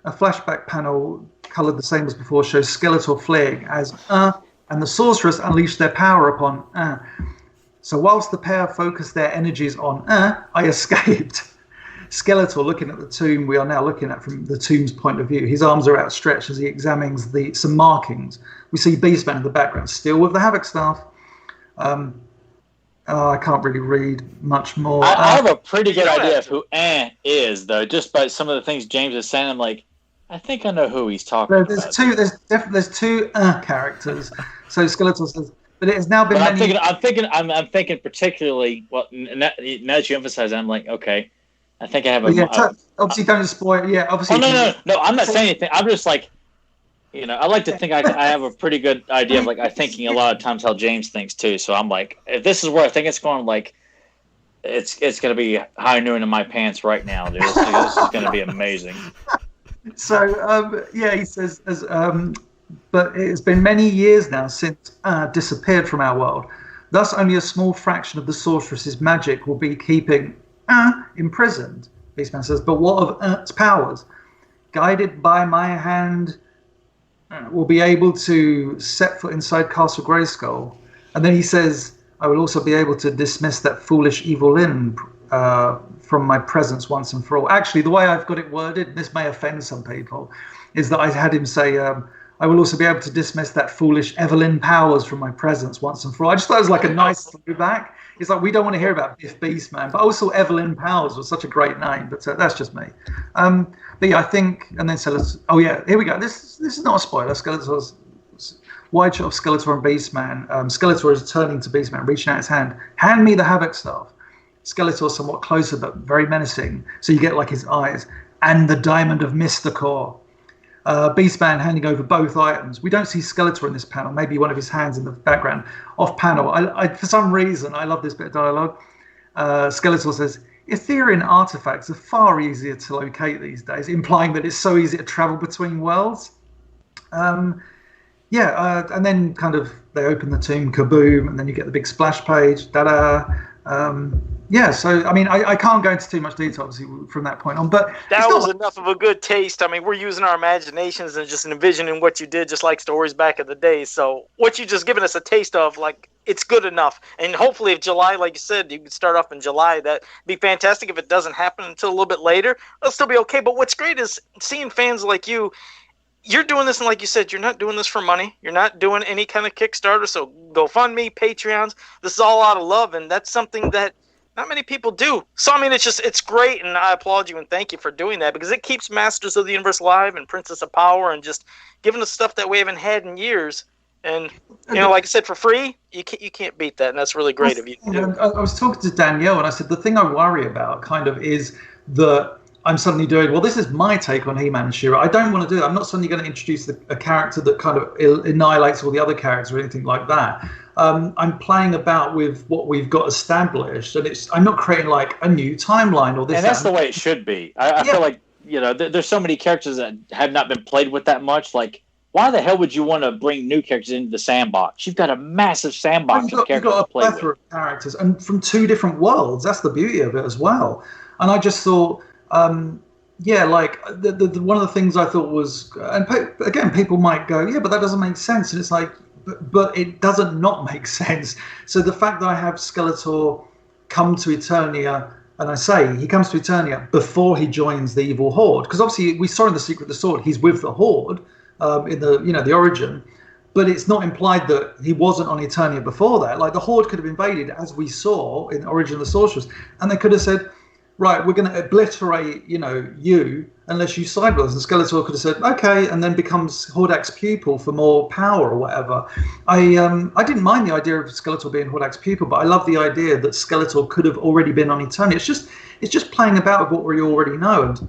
A flashback panel, coloured the same as before, shows Skeletor fleeing as and the Sorceress unleashed their power upon So whilst the pair focused their energies on I escaped. Skeletor looking at the tomb we are now looking at from the tomb's point of view. His arms are outstretched as he examines some markings. We see Beastman in the background, still with the Havoc staff. I can't really read much more. I have a pretty good idea of who is, though, just by some of the things James is saying. I'm like, I think I know who he's talking about. There's two characters. So Skeletor says, but it has now been. I'm thinking particularly. Well, now that you emphasize it, I'm like, okay, I think I have obviously, don't spoil. Yeah, obviously. Oh, no. I'm not saying anything. I'm just like, I like to think I have a pretty good idea of, like, I'm thinking a lot of times how James thinks too. So I'm like, if this is where I think it's going, like, it's going to be high noon in my pants right now, dude. This is going to be amazing. So, he says, but it has been many years now since disappeared from our world. Thus, only a small fraction of the Sorceress's magic will be keeping imprisoned, Beastman says. But what of its powers? Guided by my hand, will be able to set foot inside Castle Grayskull. And then he says, I will also be able to dismiss that foolish evil Lyn from my presence once and for all. Actually, the way I've got it worded, this may offend some people, is that I had him say, I will also be able to dismiss that foolish Evelyn Powers from my presence once and for all. I just thought it was like a nice throwback. It's like, we don't want to hear about Biff Beastman, but also Evelyn Powers was such a great name, but that's just me. But yeah, I think, and then here we go. This is not a spoiler. Skeletor's wide shot of Skeletor and Beastman. Skeletor is turning to Beastman, reaching out his hand. Hand me the Havoc staff. Skeletor somewhat closer, but very menacing. So you get like his eyes and the Diamond of Mysticor. Beastman handing over both items. We don't see Skeletor in this panel. Maybe one of his hands in the background. Off panel, I for some reason, I love this bit of dialogue. Skeletor says, Ethereal artifacts are far easier to locate these days, implying that it's so easy to travel between worlds. And then kind of they open the tomb, kaboom, and then you get the big splash page, da-da. So, I mean, I can't go into too much detail, obviously, from that point on, but... That was enough of a good taste. I mean, we're using our imaginations and just envisioning what you did, just like stories back in the day. So, what you just given us a taste of, like, it's good enough. And hopefully, if July, like you said, you can start off in July, that'd be fantastic. If it doesn't happen until a little bit later, it'll still be okay. But what's great is seeing fans like you, you're doing this, and like you said, you're not doing this for money. You're not doing any kind of Kickstarter, so GoFundMe, Patreons. This is all out of love, and that's something that not many people do. So, I mean, it's great, and I applaud you and thank you for doing that, because it keeps Masters of the Universe alive and Princess of Power and just giving us stuff that we haven't had in years. And, like I said, for free, you can't beat that, and that's really great of you to do. I was talking to Danielle, and I said, the thing I worry about kind of is that I'm suddenly doing, well, this is my take on He-Man and She-Ra. I don't want to do that. I'm not suddenly going to introduce a character that kind of annihilates all the other characters or anything like that. I'm playing about with what we've got established, and I'm not creating like a new timeline or this. And that's the way it should be. I feel like, there's so many characters that have not been played with that much. Like, why the hell would you want to bring new characters into the sandbox? You've got a massive sandbox of characters to play with. You've got a plethora of characters, and from two different worlds. That's the beauty of it as well. And I just thought, like one of the things I thought was, and again, people might go, yeah, but that doesn't make sense. And it's like, but it doesn't not make sense. So the fact that I have Skeletor come to Eternia And I say he comes to Eternia before he joins the evil Horde, because obviously we saw in The Secret of the Sword he's with the Horde in the origin, but it's not implied that he wasn't on Eternia before that. Like the Horde could have invaded, as we saw in Origin of the Sorceress, and they could have said, right, we're going to obliterate, you unless you side with us. And Skeletor could have said, okay, and then becomes Hordak's pupil for more power or whatever. I didn't mind the idea of Skeletor being Hordak's pupil, but I love the idea that Skeletor could have already been on Eternia. It's just playing about with what we already know. And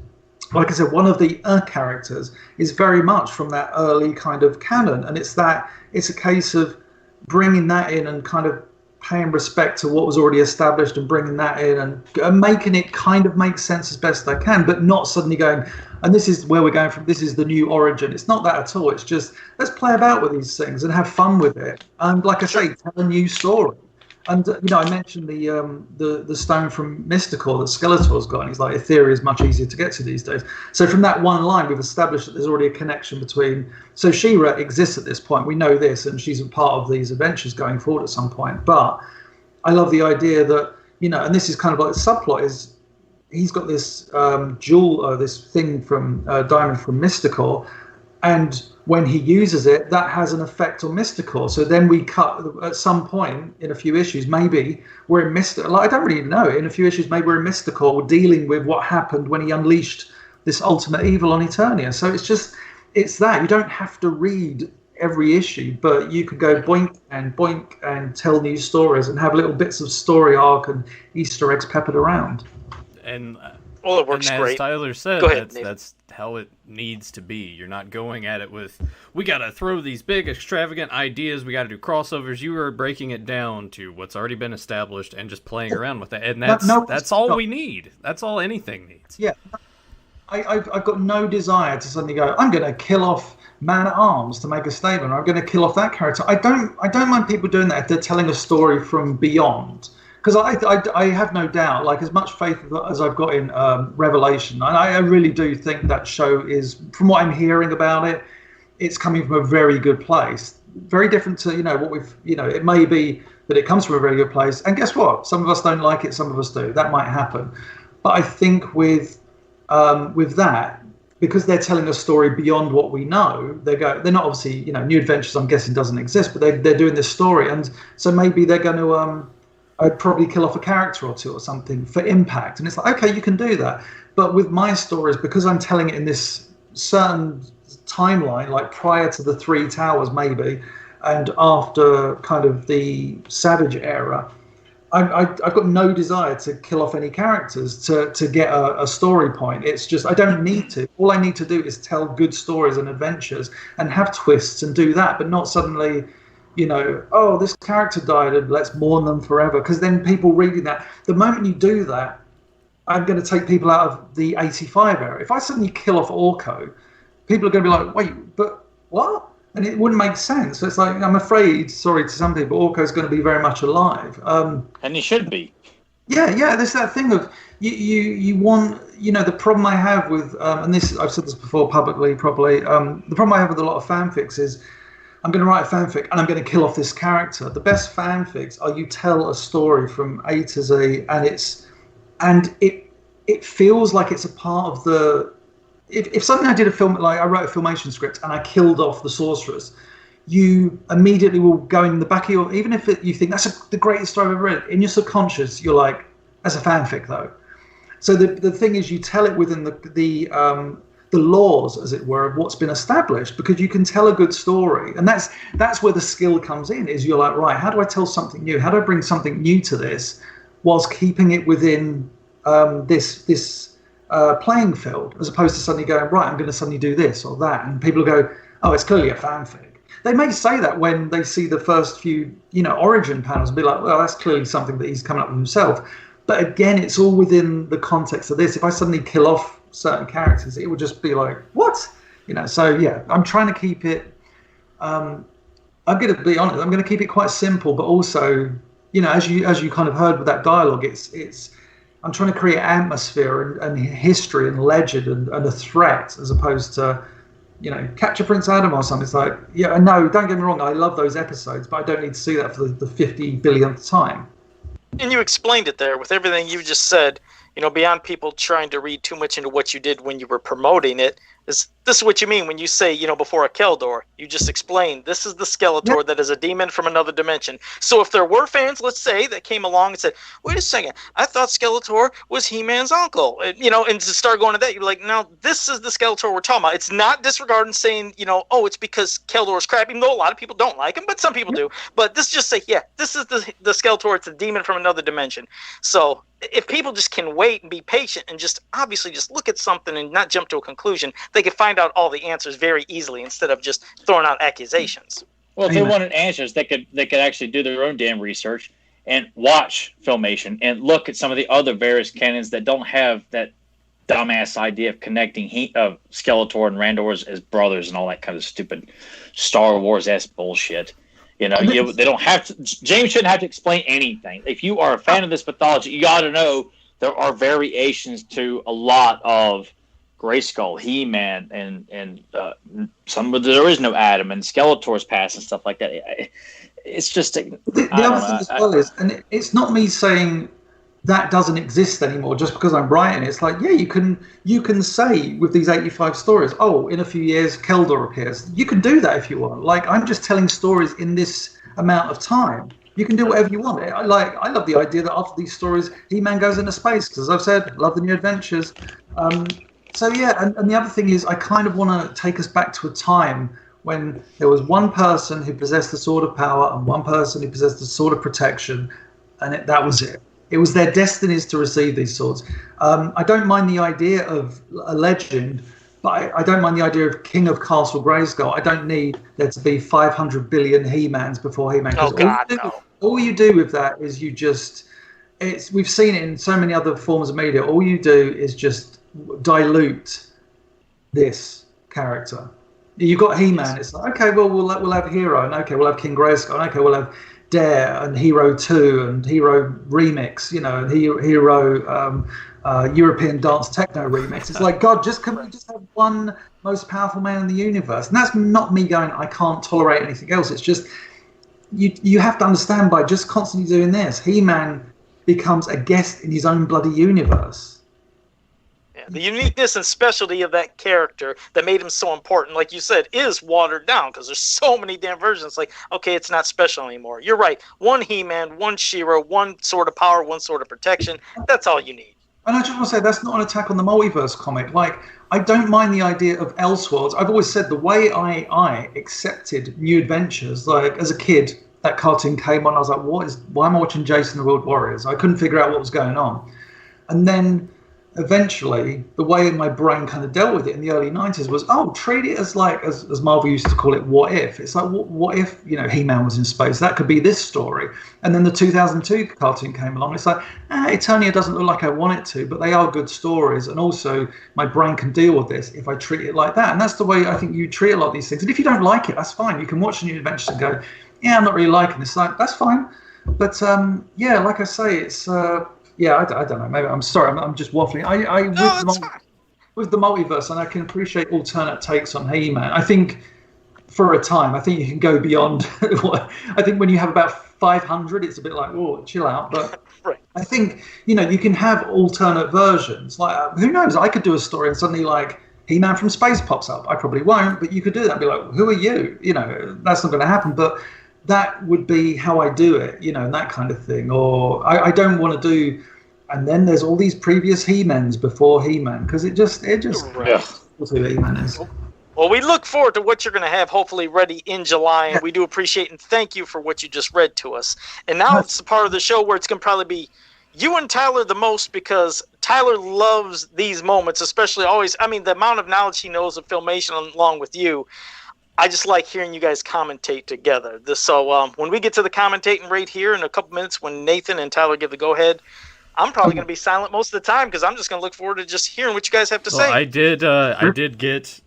like I said, one of the characters is very much from that early kind of canon, and it's a case of bringing that in and kind of paying respect to what was already established and bringing that in and making it kind of make sense as best I can, but not suddenly going, and this is where we're going from, this is the new origin. It's not that at all. It's just, let's play about with these things and have fun with it. And like I say, tell a new story. And, I mentioned the stone from Mystical that Skeletor's got, and he's like, Etheria is much easier to get to these days. So from that one line, we've established that there's already a connection between... So She-Ra exists at this point. We know this, and she's a part of these adventures going forward at some point. But I love the idea that, and this is kind of like the subplot, is he's got this jewel, this thing from Diamond from Mystical, and when he uses it, that has an effect on Mystical. So then we cut at some point in a few issues, maybe we're in Mystical. Like, I don't really know. In a few issues, maybe we're in Mystical dealing with what happened when he unleashed this ultimate evil on Eternia. So it's that. You don't have to read every issue, but you could go boink and tell new stories and have little bits of story arc and Easter eggs peppered around. And it works and great. As Tyler said, that's how it needs to be. You're not going at it with, we got to throw these big, extravagant ideas, we got to do crossovers. You are breaking it down to what's already been established and just playing around with it. And that's all we need. That's all anything needs. Yeah. I've got no desire to suddenly go, I'm going to kill off Man-at-Arms to make a statement, or I'm going to kill off that character. I don't mind people doing that if they're telling a story from beyond. Because I have no doubt, like as much faith as I've got in Revelation, and I really do think that show is, from what I'm hearing about it, it's coming from a very good place. Very different to, what we've, it may be that it comes from a very good place. And guess what? Some of us don't like it, some of us do. That might happen. But I think with that, because they're telling a story beyond what we know, they're not obviously, New Adventures, I'm guessing, doesn't exist, but they're doing this story. And so maybe they're going to... I'd probably kill off a character or two or something for impact. And it's like, okay, you can do that. But with my stories, because I'm telling it in this certain timeline, like prior to the Three Towers maybe, and after kind of the Savage era, I've got no desire to kill off any characters to get a story point. It's just, I don't need to. All I need to do is tell good stories and adventures and have twists and do that, but not suddenly... oh, this character died and let's mourn them forever. Because then people reading that, the moment you do that, I'm going to take people out of the 85 era. If I suddenly kill off Orko, people are going to be like, wait, but what? And it wouldn't make sense. So it's like, I'm afraid, sorry to some people, Orko's going to be very much alive. And he should be. Yeah, there's that thing of, you want, the problem I have with, and this, I've said this before publicly, probably, the problem I have with a lot of fanfics is, I'm going to write a fanfic and I'm going to kill off this character. The best fanfics are you tell a story from A to Z, and it feels like it's a part of the... If suddenly I did a film, like I wrote a Filmation script and I killed off the sorceress, you immediately will go in the back of your... Even if you think that's the greatest story I've ever read, in your subconscious, you're like, that's a fanfic though. So the thing is, you tell it within the laws, as it were, of what's been established, because you can tell a good story, and that's where the skill comes in. Is you're like, right, how do I tell something new? How do I bring something new to this, whilst keeping it within this playing field, as opposed to suddenly going, right, I'm going to suddenly do this or that, and people go, oh, it's clearly a fanfic. They may say that when they see the first few, origin panels, and be like, well, that's clearly something that he's coming up with himself. But again, it's all within the context of this. If I suddenly kill off certain characters, it would just be like, what? So yeah, I'm trying to keep it, I'm going to be honest, I'm going to keep it quite simple, but also, as you kind of heard with that dialogue, it's I'm trying to create atmosphere and history and legend and a threat, as opposed to, Capture Prince Adam or something. It's like, no, don't get me wrong, I love those episodes, but I don't need to see that for the 50 billionth time. And you explained it there with everything you just said. Beyond people trying to read too much into what you did when you were promoting it, this is what you mean when you say, before a Keldor. You just explained, this is the Skeletor that is a demon from another dimension. So if there were fans, let's say, that came along and said, wait a second, I thought Skeletor was He-Man's uncle. And to start going to that, you're like, no, this is the Skeletor we're talking about. It's not disregarding saying, oh, it's because Keldor is crap, even though a lot of people don't like him, but some people do. But this just say, yeah, this is the Skeletor. It's a demon from another dimension. So if people just can wait and be patient and just obviously just look at something and not jump to a conclusion, they could find out all the answers very easily instead of just throwing out accusations. Well, if they wanted answers, they could actually do their own damn research and watch Filmation and look at some of the other various canons that don't have that dumbass idea of connecting Skeletor and Randor as brothers and all that kind of stupid Star Wars-esque bullshit. They don't have to. James shouldn't have to explain anything. If you are a fan of this mythology, you got to know there are variations to a lot of Grayskull, He-Man, and some of there is no Adam and Skeletor's past and stuff like that. It's just the other thing as well is, and it's not me saying that doesn't exist anymore just because I'm writing it. It's like, yeah, you can say with these 85 stories, oh, in a few years Keldor appears. You can do that if you want. Like, I'm just telling stories in this amount of time. You can do whatever you want. I love the idea that after these stories, He-Man goes into space, because as I've said, love the new adventures. So yeah, and the other thing is, I kind of want to take us back to a time when there was one person who possessed the Sword of Power and one person who possessed the Sword of Protection, and that was it. It was their destinies to receive these swords. I don't mind the idea of a legend, but I don't mind the idea of King of Castle Grayskull. I don't need there to be 500 billion He-Mans before He-Man. Oh, God, no. All you do with that is we've seen it in so many other forms of media. All you do is just dilute this character. You've got He-Man. It's like, okay, well, we'll have Hero, and okay, we'll have King Grayskull, and okay, we'll have Dare and Hero 2 and Hero Remix, and Hero European Dance Techno Remix. It's like, God, can we just have one most powerful man in the universe? And that's not me going, I can't tolerate anything else. It's just, you have to understand, by just constantly doing this, He-Man becomes a guest in his own bloody universe. Yeah, the uniqueness and specialty of that character that made him so important, like you said, is watered down because there's so many damn versions. Like, okay, it's not special anymore. You're right. One He-Man, one She-Ra, one Sword of Power, one Sword of Protection. That's all you need. And I just want to say, that's not an attack on the multiverse comic. Like, I don't mind the idea of Elseworlds. I've always said the way I accepted New Adventures, like as a kid, that cartoon came on, I was like, why am I watching Jason the World Warriors? I couldn't figure out what was going on. And then eventually, the way my brain kind of dealt with it in the early 90s was, treat it as like, as Marvel used to call it, what if? It's like, what if, He-Man was in space? That could be this story. And then the 2002 cartoon came along. It's like, Eternia doesn't look like I want it to, but they are good stories. And also, my brain can deal with this if I treat it like that. And that's the way I think you treat a lot of these things. And if you don't like it, that's fine. You can watch the New Adventures and go, yeah, I'm not really liking this. Like, that's fine. But, like I say, it's... I don't know. Maybe I'm sorry. I'm just waffling. With the multiverse, and I can appreciate alternate takes on He-Man. I think for a time, I think you can go beyond. I think when you have about 500, it's a bit like, oh, chill out. But right. I think you can have alternate versions. Like, who knows? I could do a story and suddenly like He-Man from space pops up. I probably won't, but you could do that and be like, who are you? That's not going to happen. But that would be how I do it, and that kind of thing. Or I don't want to do, and then there's all these previous He-Mans before He-Man, because it just what He-Man is. Well, we look forward to what you're going to have hopefully ready in July, and we do appreciate and thank you for what you just read to us. And now it's the part of the show where it's going to probably be you and Tyler the most, because Tyler loves these moments, especially always. I mean, the amount of knowledge he knows of Filmation along with you. I just like hearing you guys commentate together. So when we get to the commentating right here in a couple minutes, when Nathan and Tyler give the go-ahead, I'm probably going to be silent most of the time because I'm just going to look forward to just hearing what you guys have to say. I did get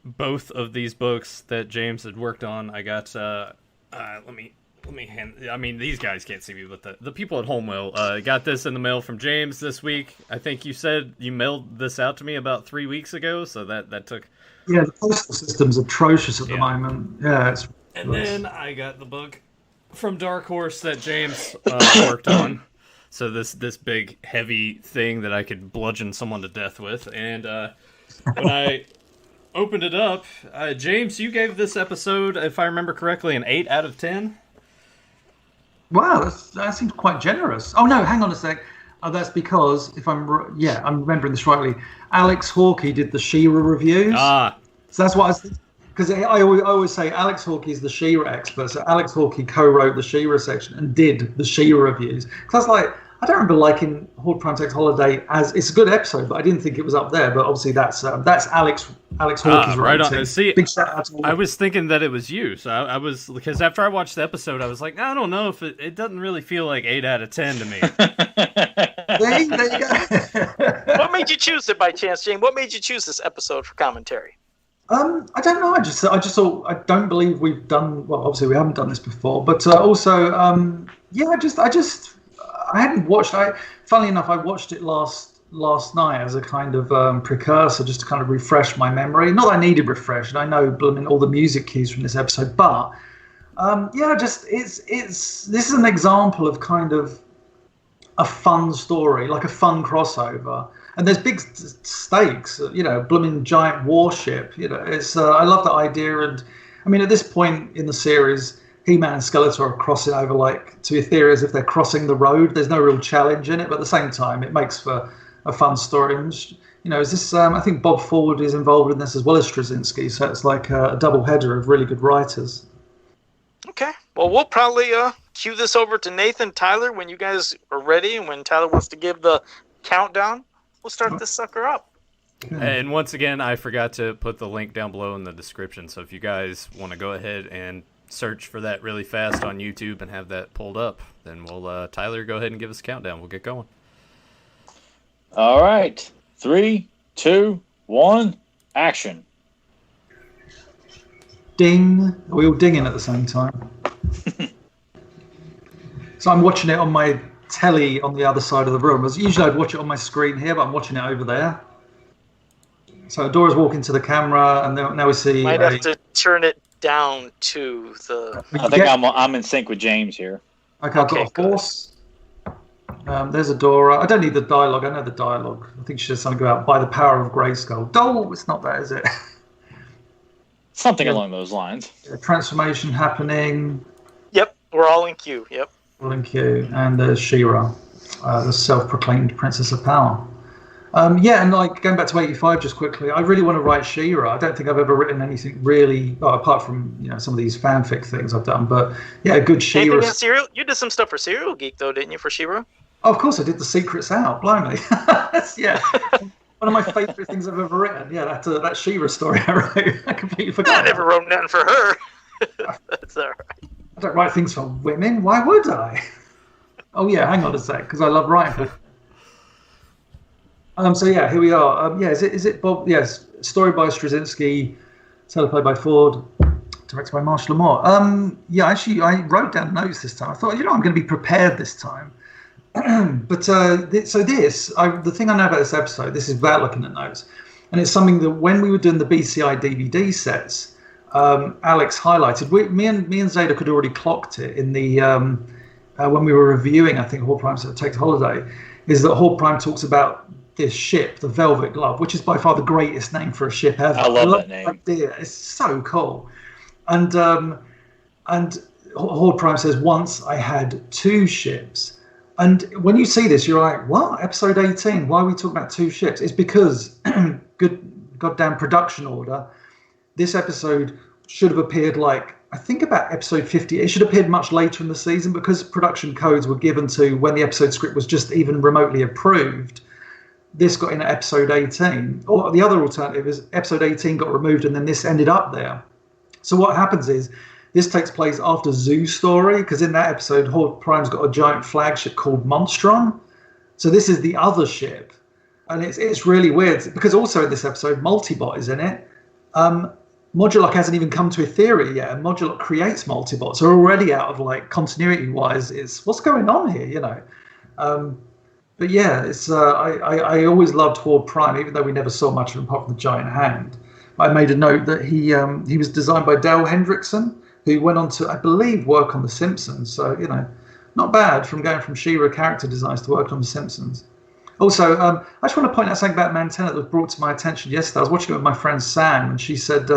both of these books that James had worked on. I got let me hand. I mean, these guys can't see me, but the people at home will. Got this in the mail from James this week. I think you said you mailed this out to me about 3 weeks ago, so that took. Yeah, the postal system's atrocious at the moment. Yeah, and then I got the book from Dark Horse that James worked on. So this big heavy thing that I could bludgeon someone to death with, and when I opened it up, James, you gave this episode, if I remember correctly, an 8 out of 10. Wow, that seems quite generous. Oh no, hang on a sec. That's because I'm remembering this rightly. Alex Hawkey did the She-Ra reviews. So that's what I was thinking. Because I always say Alex Hawkey is the She-Ra expert. So Alex Hawkey co-wrote the She-Ra section and did the She-Ra reviews. Because I was like, I don't remember liking Horde Prime Takes Holiday as it's a good episode, but I didn't think it was up there. But obviously that's Alex Hawkey's right rating. on. See, big shout out to all. I was thinking that it was you, so I was, because after I watched the episode, I was like, I don't know if it doesn't really feel like 8 out of 10 to me. There you go. What made you choose it by chance, James? What made you choose this episode for commentary? I don't know. I just thought, I don't believe we've done, well, obviously we haven't done this before, but also, I hadn't watched, funnily enough, I watched it last night as a kind of precursor, just to kind of refresh my memory. Not that I needed refreshed. I know all the music cues from this episode, but this is an example of kind of a fun story, like a fun crossover. And there's big stakes, blooming giant warship. It's I love that idea. And I mean, at this point in the series, He-Man and Skeletor are crossing over like to Etheria as if they're crossing the road. There's no real challenge in it, but at the same time, it makes for a fun story. And, is this? I think Bob Ford is involved in this as well as Straczynski, so it's like a double header of really good writers. Okay, well, we'll probably cue this over to Nathan, Tyler, when you guys are ready, and when Tyler wants to give the countdown. We'll start this sucker up. And once again, I forgot to put the link down below in the description. So if you guys want to go ahead and search for that really fast on YouTube and have that pulled up, then we'll, Tyler, go ahead and give us a countdown. We'll get going. All right. 3, 2, 1, action. Ding. Are we all dinging at the same time? So I'm watching it on my telly on the other side of the room. Usually I'd watch it on my screen here, but I'm watching it over there. So Dora's walking to the camera, and now we see. Might have to turn it down to the. I think I'm in sync with James here. Okay, I've got a horse. There's a Dora. I don't need the dialogue. I know the dialogue. I think she says something about by the power of Grayskull. Oh, it's not that, is it? Something along those lines. Transformation happening. Yep, we're all in queue. Yep. Thank you. And there's She-Ra, the self-proclaimed Princess of Power. And like going back to 85 just quickly, I really want to write She-Ra. I don't think I've ever written anything really, apart from some of these fanfic things I've done. But yeah, a good She-Ra. You did some stuff for Serial Geek though, didn't you, for She-Ra? Oh, of course, I did the Secrets Out. Blimey, yeah. One of my favourite things I've ever written. Yeah, that She-Ra story I wrote. I completely forgot. I never wrote nothing for her. That's all right. I don't write things for women. Why would I? Oh yeah, hang on a sec, because I love writing. So yeah, here we are. Is it Bob? Yes, story by Straczynski, teleplay by Ford, directed by Marshall Moore. Actually, I wrote down notes this time. I thought, I'm going to be prepared this time. But the thing I know about this episode, this is without looking at notes, and it's something that when we were doing the BCI DVD sets, Alex highlighted. Me and Zeta could already clocked it in the when we were reviewing, I think, Horde Prime Takes Holiday, is that Horde Prime talks about this ship, the Velvet Glove, which is by far the greatest name for a ship ever. I love that name. Idea. It's so cool. And Horde Prime says, once I had 2 ships. And when you see this, you're like, what? Episode 18, why are we talking about 2 ships? It's because, goddamn production order, this episode should have appeared I think about episode 50. It should have appeared much later in the season because production codes were given to when the episode script was just even remotely approved. This got in at episode 18. Or the other alternative is episode 18 got removed and then this ended up there. So what happens is this takes place after Zoo's story, because in that episode, Horde Prime's got a giant flagship called Monstron. So this is the other ship. And it's really weird because also in this episode, Multibot is in it. Modulok hasn't even come to Etheria yet, and Modulok creates Multibot. So already out of continuity-wise, it's what's going on here, But yeah, it's I always loved Horde Prime, even though we never saw much of him apart from the giant hand. I made a note that he was designed by Dale Hendrickson, who went on to, I believe, work on The Simpsons. So, not bad from going from She-Ra character designs to working on The Simpsons. Also, I just want to point out something about Mantenna that was brought to my attention yesterday. I was watching it with my friend Sam, and she said,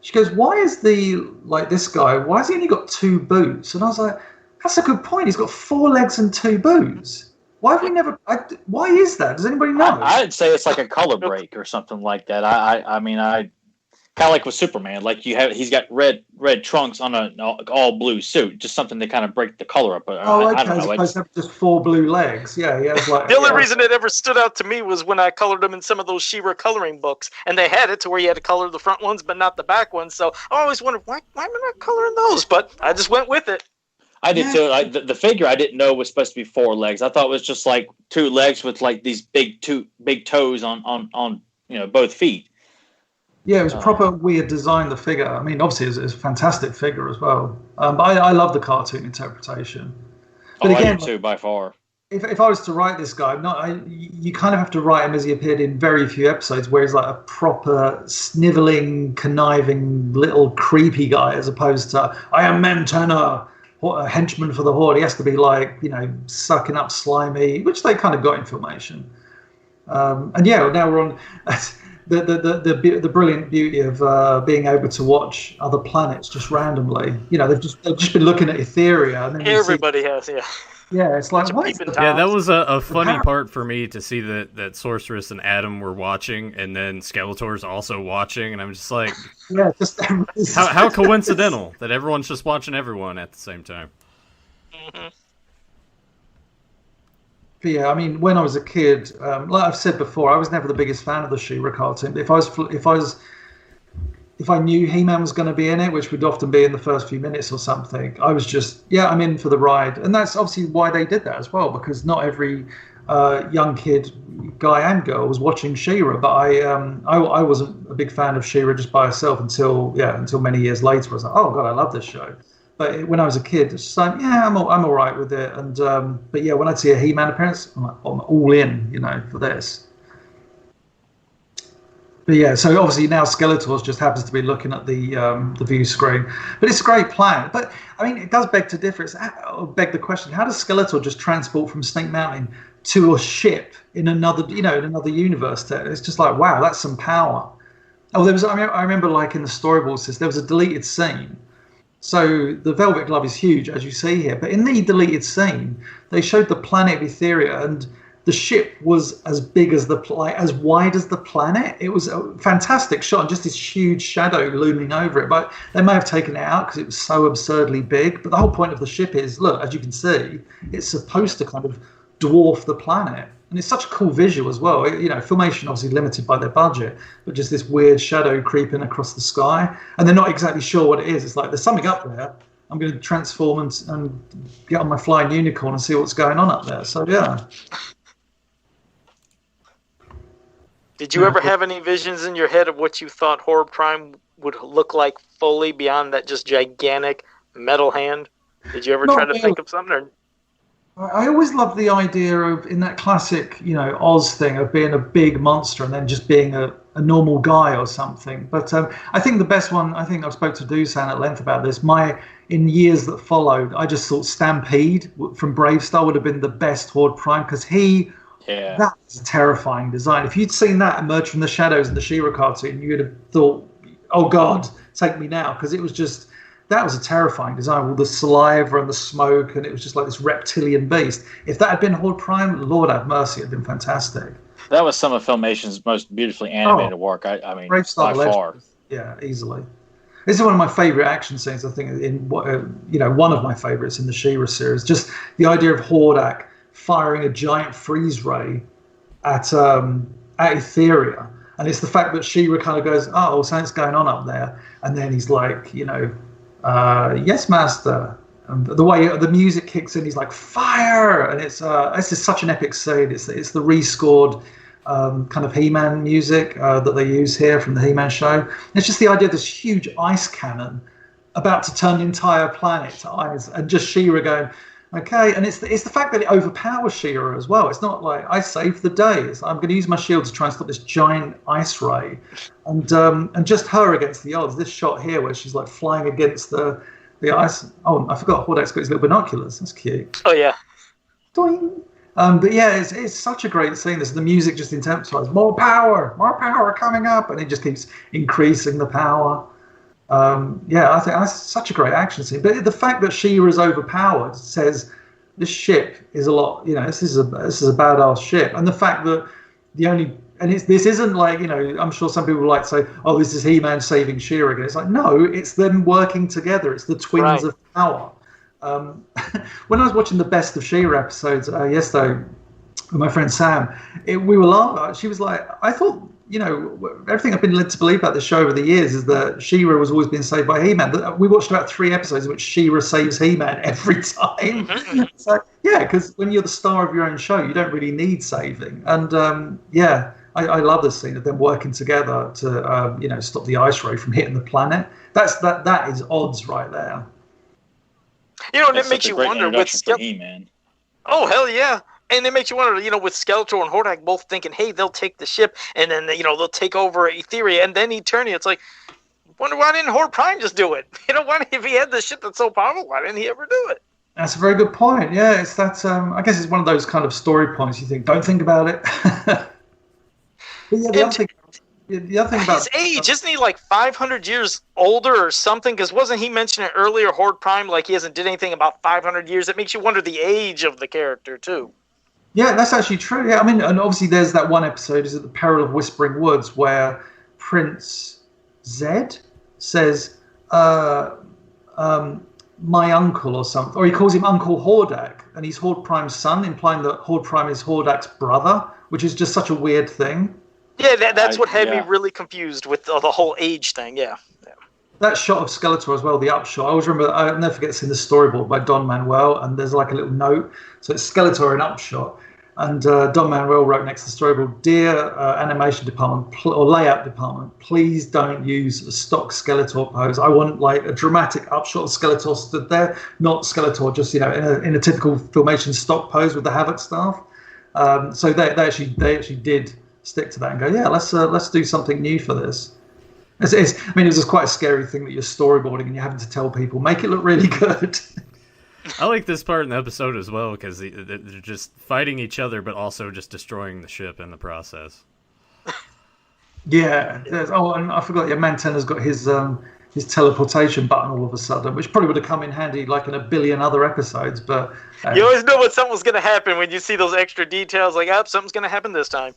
she goes, why is this guy, why has he only got 2 boots? And I was like, that's a good point. He's got 4 legs and 2 boots. Why have we never, why is that? Does anybody know? I'd say it's like a color break or something like that. I mean, kind of like with Superman, like he's got red trunks on an all blue suit, just something to kind of break the color up. I don't know. As opposed to just 4 blue legs. Yeah, he has like. The only reason it ever stood out to me was when I colored them in some of those She-Ra coloring books, and they had it to where you had to color the front ones, but not the back ones. So I always wondered why am I not coloring those? But I just went with it. I did too. The figure I didn't know was supposed to be 4 legs. I thought it was just like 2 legs with like these big toes on both feet. Yeah, it was proper weird design, the figure. I mean, obviously, it's a fantastic figure as well. But I love the cartoon interpretation. But again, I do too, by far. If I was to write this guy, you kind of have to write him as he appeared in very few episodes, where he's like a proper sniveling, conniving, little creepy guy, as opposed to, I am Mantenna, a henchman for the Horde. He has to be like, sucking up slimy, which they kind of got in Filmation. And yeah, now we're on... The brilliant beauty of being able to watch other planets just randomly. They've just been looking at Etheria. And then everybody has, yeah. Yeah, it's like what? Yeah, that was a funny part for me to see that Sorceress and Adam were watching, and then Skeletor's also watching, and I'm just like, yeah, just how coincidental that everyone's just watching everyone at the same time. Mm-hmm. But yeah, I mean, when I was a kid, like I've said before, I was never the biggest fan of the She-Ra cartoon. But if I knew He-Man was going to be in it, which would often be in the first few minutes or something, I was just, I'm in for the ride. And that's obviously why they did that as well, because not every young kid, guy and girl, was watching She-Ra. But I wasn't a big fan of She-Ra just by herself until many years later. I was like, oh God, I love this show. But when I was a kid, it's just like, I'm all right with it. And but yeah, when I'd see a He-Man appearance, I'm all in, for this. But yeah, so obviously now Skeletor just happens to be looking at the view screen. But it's a great plan. But I mean, it does beg the question: how does Skeletor just transport from Snake Mountain to a ship in another universe? It's just like, wow, that's some power. Oh, I remember like in the storyboards, there was a deleted scene. So the Velvet Glove is huge, as you see here. But in the deleted scene, they showed the planet of Etheria, and the ship was as big as as wide as the planet. It was a fantastic shot, and just this huge shadow looming over it. But they may have taken it out because it was so absurdly big. But the whole point of the ship is, look, as you can see, it's supposed to kind of dwarf the planet. And it's such a cool visual as well. Filmation obviously limited by their budget, but just this weird shadow creeping across the sky. And they're not exactly sure what it is. It's like, there's something up there. I'm going to transform and get on my flying unicorn and see what's going on up there. So, yeah. Did you ever have any visions in your head of what you thought Horde Prime would look like fully beyond that just gigantic metal hand? Did you ever try to think of something? Or? I always loved the idea of, in that classic, Oz thing of being a big monster and then just being a normal guy or something. But I think the best one, I think I spoke to Dusan at length about this, in years that followed, I just thought Stampede from Brave Star would have been the best Horde Prime, because that was a terrifying design. If you'd seen that emerge from the shadows in the She-Ra cartoon, you'd have thought, oh God, take me now, because it was just... That was a terrifying design, with the saliva and the smoke, and it was just like this reptilian beast. If that had been Horde Prime, Lord have mercy, it'd been fantastic. That was some of Filmation's most beautifully animated work. I mean, by far. Yeah, easily. This is one of my favorite action scenes, I think, one of my favorites in the She-Ra series. Just the idea of Hordak firing a giant freeze ray at Etheria. And it's the fact that She-Ra kind of goes, oh, something's going on up there. And then he's like, yes, master. And the way the music kicks in, he's like, fire! And it's just such an epic scene. It's the rescored kind of He-Man music that they use here from the He-Man show. And it's just the idea of this huge ice cannon about to turn the entire planet to ice, and just She-Ra going, okay. And it's the fact that it overpowers She-Ra as well. It's not like, I saved the day. I'm going to use my shield to try and stop this giant ice ray. And just her against the odds. This shot here where she's like flying against the Yeah, I forgot Hordex got his little binoculars. That's cute. Oh yeah. Doing. But yeah, it's such a great scene. The music just intensifies. More power coming up, and it just keeps increasing the power. Yeah, I think that's such a great action scene. But the fact that She-Ra is overpowered says this ship is a lot. This is a badass ship, and the fact that this isn't like, I'm sure some people like to say, oh, this is He-Man saving She-Ra again. It's like, no, it's them working together. It's the twins of power. When I was watching the Best of She-Ra episodes yesterday with my friend Sam, we were laughing. She was like, I thought, everything I've been led to believe about the show over the years is that She-Ra was always being saved by He-Man. We watched about 3 episodes in which She-Ra saves He-Man every time. So, yeah, because when you're the star of your own show, you don't really need saving. And, yeah, I love this scene of them working together to, stop the ice ray from hitting the planet. That is odds right there. And it makes you wonder with He-Man. Oh, hell yeah. And it makes you wonder, with Skeletor and Horde both thinking, hey, they'll take the ship, and then, they'll take over Etheria, and then Eternia. It's like, wonder why didn't Horde Prime just do it? If he had the ship that's so powerful, why didn't he ever do it? That's a very good point. Yeah, it's that, I guess it's one of those kind of story points you think, don't think about it. But yeah, the other thing about his age, isn't he like 500 years older or something? Because wasn't he mentioning earlier, Horde Prime, like he hasn't did anything about 500 years? It makes you wonder the age of the character, too. Yeah, that's actually true. Yeah, I mean, and obviously there's that one episode, is at the Peril of Whispering Woods, where Prince Zed says, my uncle or something, or he calls him Uncle Hordak, and he's Horde Prime's son, implying that Horde Prime is Hordak's brother, which is just such a weird thing. Yeah, that's what had me really confused with the whole age thing, yeah. That shot of Skeletor as well, the upshot. I always remember, I'll never forget seeing the storyboard by Don Manuel, and there's like a little note. So it's Skeletor in upshot. And Don Manuel wrote next to the storyboard, "Dear animation department or layout department, please don't use a stock Skeletor pose. I want like a dramatic upshot of Skeletor stood there, not Skeletor just in a typical Filmation stock pose with the Havoc staff." So they actually did stick to that and go, yeah, let's do something new for this. It's just quite a scary thing that you're storyboarding and you're having to tell people, make it look really good. I like this part in the episode as well because they're just fighting each other, but also just destroying the ship in the process. Yeah. And I forgot. Yeah, Mantenna's got his teleportation button all of a sudden, which probably would have come in handy like in a billion other episodes. But you always know what something's going to happen when you see those extra details. Like, something's going to happen this time.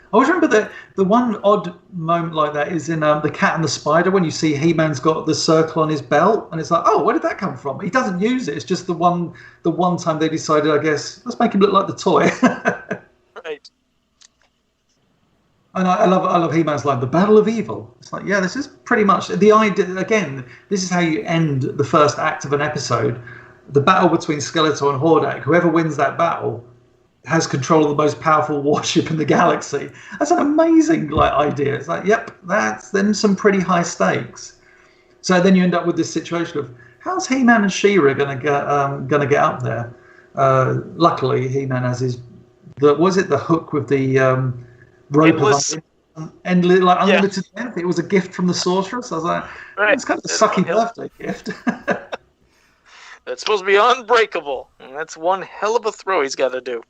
I always remember the one odd moment like that is in The Cat and the Spider, when you see He-Man's got the circle on his belt, and it's like, oh, where did that come from? He doesn't use it. It's just the one time they decided, I guess, let's make him look like the toy. Right. And I love He-Man's line, the Battle of Evil. It's like, yeah, this is pretty much the idea. Again, this is how you end the first act of an episode. The battle between Skeletor and Hordak. Whoever wins that battle has control of the most powerful warship in the galaxy. That's an amazing idea. It's like, yep, that's then some pretty high stakes. So then you end up with this situation of how's He-Man and She-Ra gonna get up there? Luckily, He-Man has the hook with the rope of unlimited length. It was a gift from the sorceress. I was like, it's kind of a sucky birthday gift. That's supposed to be unbreakable, and that's one hell of a throw he's got to do.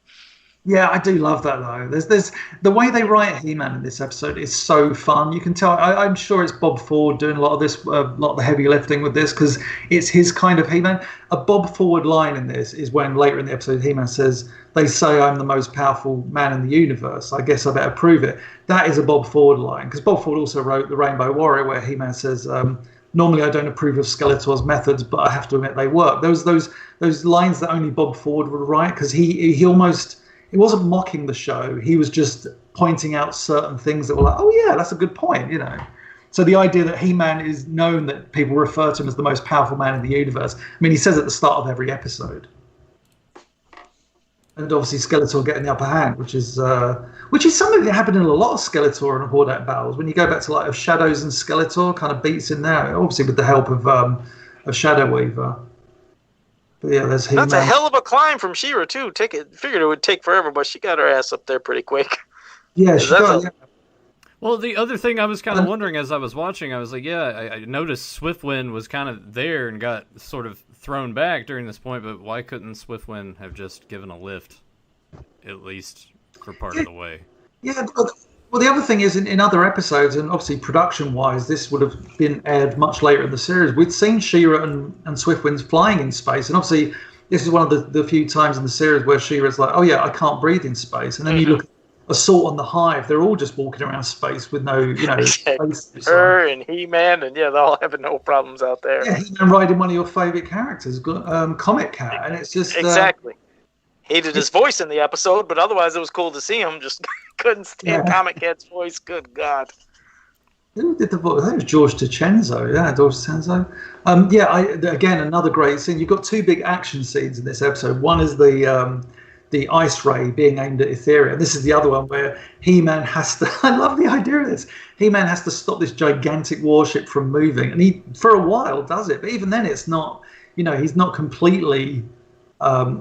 Yeah, I do love that though. There's the way they write He-Man in this episode is so fun. You can tell. I'm sure it's Bob Ford doing a lot of this, a lot of the heavy lifting with this, because it's his kind of He-Man. A Bob Ford line in this is when later in the episode He-Man says, "They say I'm the most powerful man in the universe. I guess I better prove it." That is a Bob Ford line, because Bob Ford also wrote The Rainbow Warrior, where He-Man says, "Normally I don't approve of Skeletor's methods, but I have to admit they work." Those lines that only Bob Ford would write, because he wasn't mocking the show. He was just pointing out certain things that were like, oh yeah, that's a good point, So the idea that He-Man is known, that people refer to him as the most powerful man in the universe. I mean, he says at the start of every episode. And obviously Skeletor getting the upper hand, which is something that happened in a lot of Skeletor and Hordak battles. When you go back to of Shadows and Skeletor, kind of beats in there, obviously with the help of Shadow Weaver. But yeah, there's He-Man. That's a hell of a climb from She-Ra too. Figured it would take forever, but she got her ass up there pretty quick. Yeah, she got. Well, the other thing I was kind of wondering as I was watching, I was like, I noticed Swiftwind was kind of there and got sort of thrown back during this point, but why couldn't Swiftwind have just given a lift, at least for part of the way? Yeah, well, the other thing is in other episodes, and obviously production-wise, this would have been aired much later in the series. We'd seen She-Ra and Swiftwind flying in space, and obviously this is one of the few times in the series where She-Ra's like, oh yeah, I can't breathe in space. And then you look at Assault on the Hive, they're all just walking around space with no, space. Her and He-Man, and they're all having no problems out there. Yeah, He-Man riding one of your favourite characters, Comet Cat, and it's just... Exactly. Hated his voice in the episode, but otherwise it was cool to see him. Just couldn't stand Comet Cat's voice. Good God. Who did the voice? That was George DiCenzo. Yeah, George DiCenzo. Again, another great scene. You've got two big action scenes in this episode. One is the ice ray being aimed at Etheria. This is the other one where He-Man has to... I love the idea of this. He-Man has to stop this gigantic warship from moving. And he, for a while, does it. But even then, it's not... he's not completely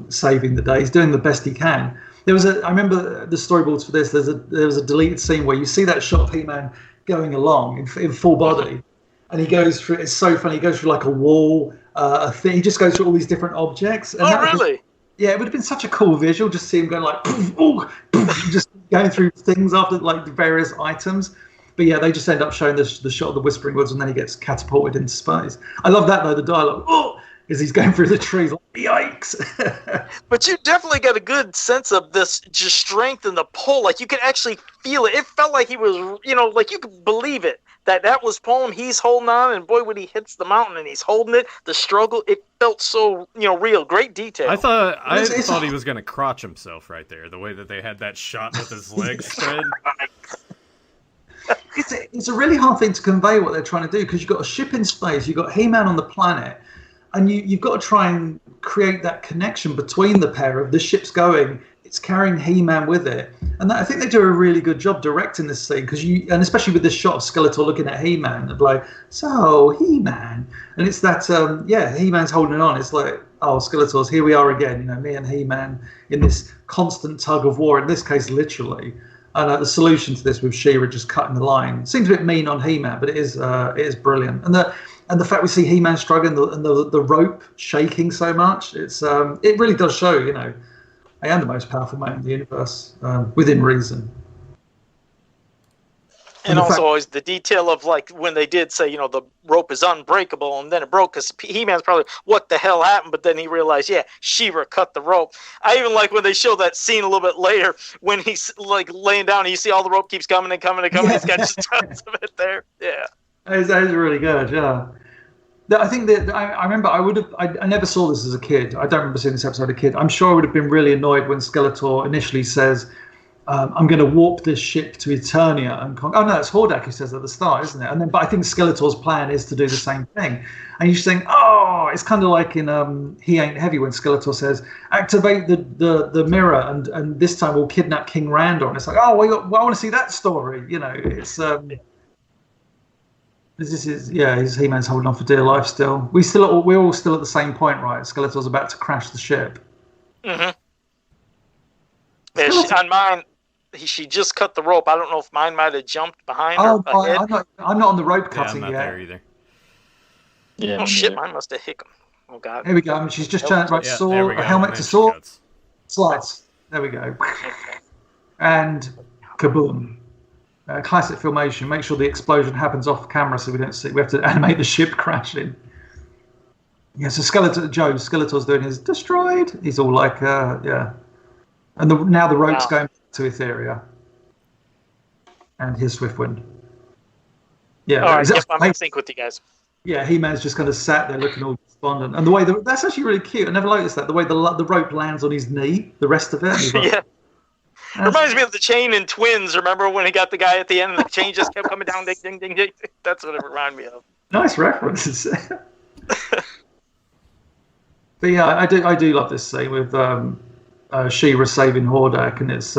saving the day. He's doing the best he can. I remember the storyboards for this. There was a deleted scene where you see that shot of He-Man going along in full body. And he goes through... It's so funny. He goes through like a wall, a thing. He just goes through all these different objects. And really? Yeah, it would have been such a cool visual just to see him going like, poof, ooh, poof, just going through things after like the various items. But yeah, they just end up showing the shot of the Whispering Woods and then he gets catapulted into space. I love that though, the dialogue, as he's going through the trees, like, yikes. But you definitely got a good sense of this just strength and the pull. Like you could actually feel it. It felt like he was, like you could believe it. That was poem. He's holding on, and boy, when he hits the mountain and he's holding it, the struggle, it felt so, real. Great detail. I thought he was going to crotch himself right there, the way that they had that shot with his legs spread. It's a really hard thing to convey what they're trying to do, because you've got a ship in space, you've got He-Man on the planet, and you've got to try and create that connection between the pair of the ship's going, it's carrying He-Man with it. And I think they do a really good job directing this scene, and especially with this shot of Skeletor looking at He-Man, and like, so He-Man, and it's that He-Man's holding it on. It's like, oh, Skeletor's, here we are again, me and He-Man in this constant tug of war. In this case, literally. And the solution to this with She-Ra just cutting the line seems a bit mean on He-Man, but it is brilliant. And the fact we see He-Man struggling and the rope shaking so much, it really does show, I am the most powerful man in the universe, within reason. And also always the detail of like when they did say, the rope is unbreakable, and then it broke because He-Man's probably, what the hell happened? But then he realized, She-Ra cut the rope. I even like when they show that scene a little bit later when he's like laying down and you see all the rope keeps coming and coming and coming. He's got just tons of it there. Yeah. That is really good, yeah. I think that I remember I never saw this as a kid. I don't remember seeing this episode as a kid. I'm sure I would have been really annoyed when Skeletor initially says, I'm going to warp this ship to Eternia and oh no, it's Hordak who says at the start, isn't it? But I think Skeletor's plan is to do the same thing. And you just think, it's kind of like in He Ain't Heavy when Skeletor says, activate the mirror and this time we'll kidnap King Randor. And it's like, I want to see that story. It's this is He-Man's holding on for dear life still. We're all still at the same point, right? Skeletor's about to crash the ship. Mm-hmm. Yeah, on mine, she just cut the rope. I don't know if mine might have jumped behind her. I'm not on the rope cutting yet. yet. There either. Yeah. Oh shit! Mine must have hit him. Oh god. Here we go. She's just turned right. Sword, a helmet to sword. Slides. There we go. And kaboom. Classic filmation. Make sure the explosion happens off camera so we don't see. We have to animate the ship crashing. Yeah. So Skeletor's doing his destroyed. He's all like, And now the rope's going to Etheria. And here's Swiftwind. Yeah. All right, I'm in sync with you guys. Yeah, He-Man's just kind of sat there looking all despondent. And the way that's actually really cute. I never noticed that. The way the rope lands on his knee, the rest of it. Like, yeah. Reminds me of the chain in Twins. Remember when he got the guy at the end and the chain just kept coming down, ding, ding, ding, ding. That's what it reminded me of. Nice references. But yeah, I do love this scene with She-Ra saving Hordak, and it's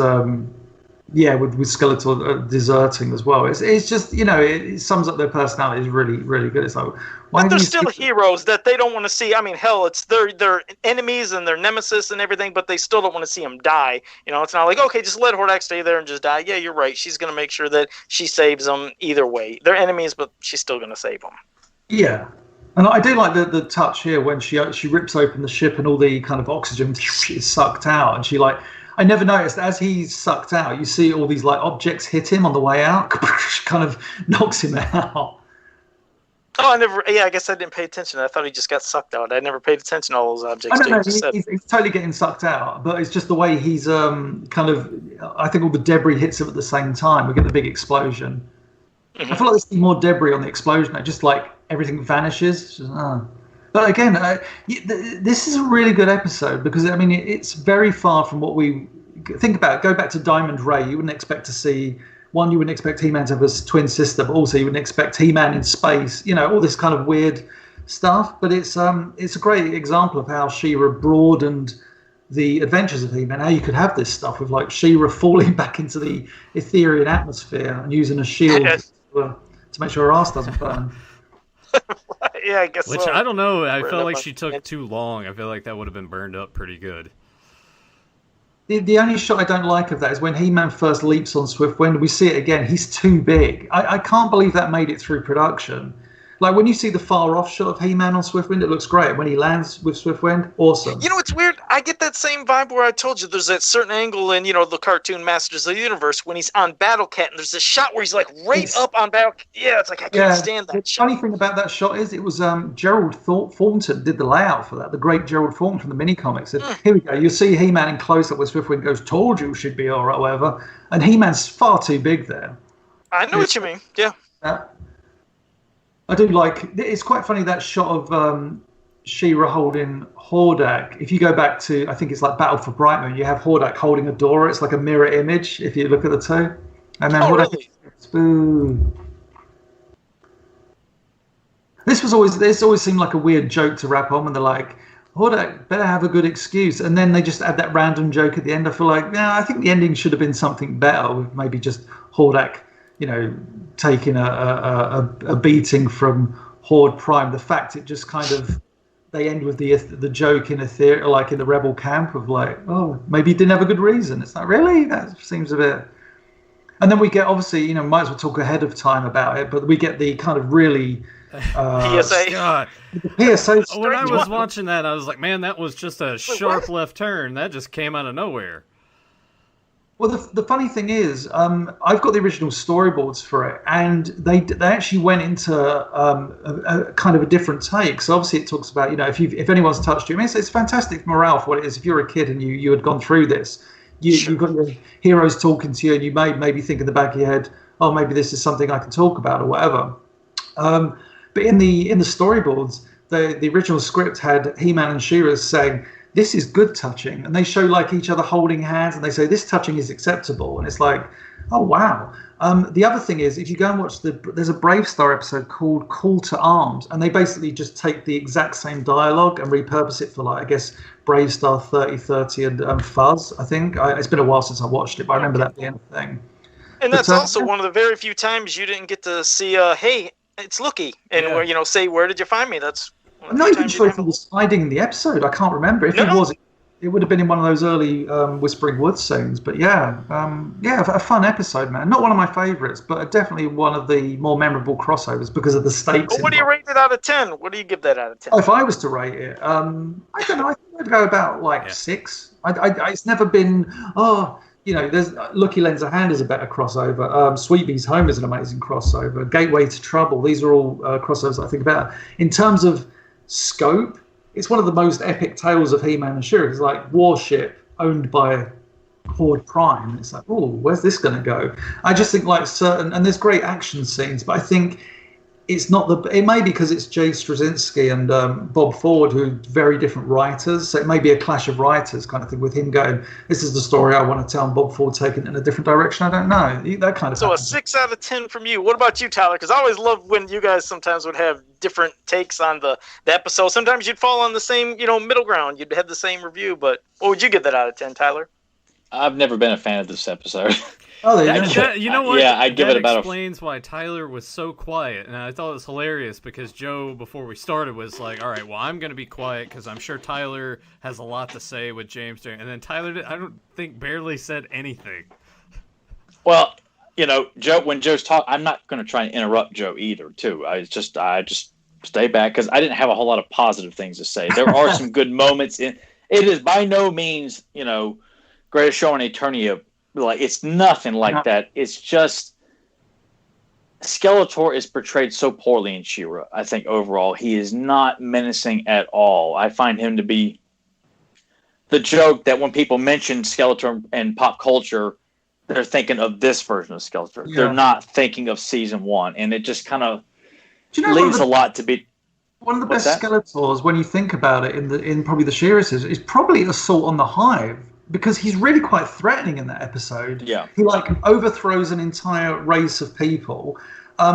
Yeah, with Skeletor deserting as well. It's just, it sums up their personalities really, really good. It's like, but they're still heroes that they don't want to see. I mean, hell, it's their enemies and their nemesis and everything, but they still don't want to see them die. It's not like, okay, just let Hordak stay there and just die. Yeah, you're right. She's going to make sure that she saves them either way. They're enemies, but she's still going to save them. Yeah. And I do like the touch here when she rips open the ship and all the kind of oxygen is sucked out, and I never noticed as he's sucked out, you see all these like objects hit him on the way out, kind of knocks him out. Oh, I guess I didn't pay attention. I thought he just got sucked out. I never paid attention to all those objects. I don't know, he's totally getting sucked out, but it's just the way he's kind of, I think all the debris hits him at the same time. We get the big explosion. Mm-hmm. I feel like there's more debris on the explosion, just like everything vanishes. But again, this is a really good episode because, I mean, it's very far from what we think about. Go back to Diamond Ray. You wouldn't expect to see, you wouldn't expect He-Man to have a twin sister, but also you wouldn't expect He-Man in space, all this kind of weird stuff. But it's a great example of how She-Ra broadened the adventures of He-Man, how you could have this stuff with like She-Ra falling back into the Etherean atmosphere and using a shield to make sure her ass doesn't burn. Yeah, I guess. Which so. I don't know. I felt like she took too long. I feel like that would have been burned up pretty good. The only shot I don't like of that is when He-Man first leaps on Swiftwind. We see it again. He's too big. I can't believe that made it through production. Like when you see the far off shot of He-Man on Swiftwind, it looks great. When he lands with Swiftwind, awesome. It's weird. I get that same vibe where I told you there's that certain angle in, the cartoon Masters of the Universe when he's on Battle Cat and there's this shot where he's like up on Battle Cat. Yeah, it's like I can't stand that shot. The funny thing about that shot is it was Gerald Thornton did the layout for that. The great Gerald Thornton from the mini comics said, here we go. You'll see He-Man in close up where Swiftwind goes, told you she'd be all right, whatever. And He-Man's far too big there. I know what you mean. Yeah. I do like. It's quite funny that shot of She-Ra holding Hordak. If you go back to, I think it's like Battle for Bright Moon, you have Hordak holding a door. It's like a mirror image if you look at the two. And then Hordak. Really? This always seemed like a weird joke to wrap on when they're like, Hordak better have a good excuse, and then they just add that random joke at the end. I feel like, I think the ending should have been something better, with maybe just Hordak, taking a beating from Horde Prime. The fact it just kind of they end with the joke in a theater, like in the Rebel camp, of like, oh, maybe he didn't have a good reason. It's like, really, that seems a bit. And then we get, obviously, might as well talk ahead of time about it, but we get the kind of really PSA. God. The PSA. When I was watching that, I was like, man, that was just a sharp left turn. That just came out of nowhere. Well, the funny thing is, I've got the original storyboards for it, and they actually went into a kind of a different take. So obviously, it talks about if anyone's touched you, I mean, it's fantastic morale for what it is. If you're a kid and you had gone through this, you've got your heroes talking to you, and you maybe think in the back of your head, oh, maybe this is something I can talk about or whatever. But in the storyboards, the original script had He-Man and She-Ra saying, this is good touching, and they show like each other holding hands, and they say this touching is acceptable, and it's like, oh wow. The other thing is, if you go and watch there's a Brave Star episode called Call to Arms, and they basically just take the exact same dialogue and repurpose it for, like, I guess Brave Star 3030 and Fuzz. I think it's been a while since I watched it, but I remember that being a thing. And that's also one of the very few times you didn't get to see hey, it's Lookie, and where say, where did you find me? That's I'm not even sure if he was hiding in the episode. I can't remember. If he was, it would have been in one of those early Whispering Woods scenes. But a fun episode, man. Not one of my favourites, but definitely one of the more memorable crossovers because of the stakes. Well, what do you rate it out of 10? What do you give that out of 10? Oh, if I was to rate it, I don't know. I think I'd go about 6. It's never been. There's Lucky Lends a Hand is a better crossover. Sweet Bee's Home is an amazing crossover. Gateway to Trouble. These are all crossovers I think about. In terms of scope, it's one of the most epic tales of He-Man and She-Ra. It's like Warship owned by Horde Prime. It's like, oh, where's this going to go? I just think and there's great action scenes, but I think it's not it may be because it's Jay Straczynski and Bob Ford, who are very different writers, so it may be a clash of writers kind of thing, with him going, this is the story I want to tell, and Bob Ford taking it in a different direction. I don't know, that kind of so happens. A 6 out of 10 from you. What about you, Tyler? Because I always love when you guys sometimes would have different takes on the episode. Sometimes you'd fall on the same middle ground, you'd have the same review, but what would you give that out of 10, Tyler? I've never been a fan of this episode. Oh, you know what? Yeah, I give it about explains why Tyler was so quiet, and I thought it was hilarious because Joe, before we started, was like, "All right, well, I'm going to be quiet because I'm sure Tyler has a lot to say with James." And then Tyler, I don't think, barely said anything. Well, Joe, when Joe's talking, I'm not going to try and interrupt Joe either. Too, I just stay back because I didn't have a whole lot of positive things to say. There are some good moments in. It is by no means, greatest show on Eternia. Like, it's nothing like that. It's just Skeletor is portrayed so poorly in She-Ra. I think overall he is not menacing at all. I find him to be the joke that when people mention Skeletor and pop culture, they're thinking of this version of Skeletor. Yeah. They're not thinking of season 1, and it just kind of leaves a lot to be. One of the best Skeletors, when you think about it, in probably the She-Ra is probably Assault on the Hive. Because he's really quite threatening in that episode. Yeah. He overthrows an entire race of people.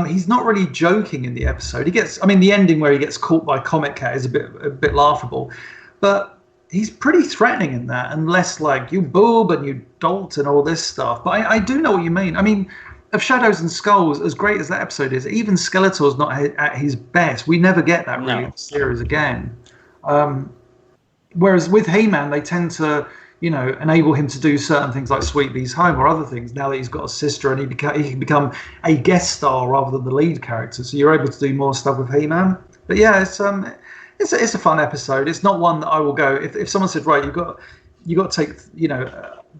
He's not really joking in the episode. The ending where he gets caught by Comet Cat is a bit laughable. But he's pretty threatening in that, unless you boob and you dolt and all this stuff. But I do know what you mean. I mean, of Shadows and Skulls, as great as that episode is, even Skeletor's not at his best. We never get that really in the series again. Whereas with He-Man, they tend to enable him to do certain things like Sweet Bee's Home or other things now that he's got a sister and he can become a guest star rather than the lead character. So you're able to do more stuff with He-Man. But yeah, it's a fun episode. It's not one that I will go if someone said, right, you got to take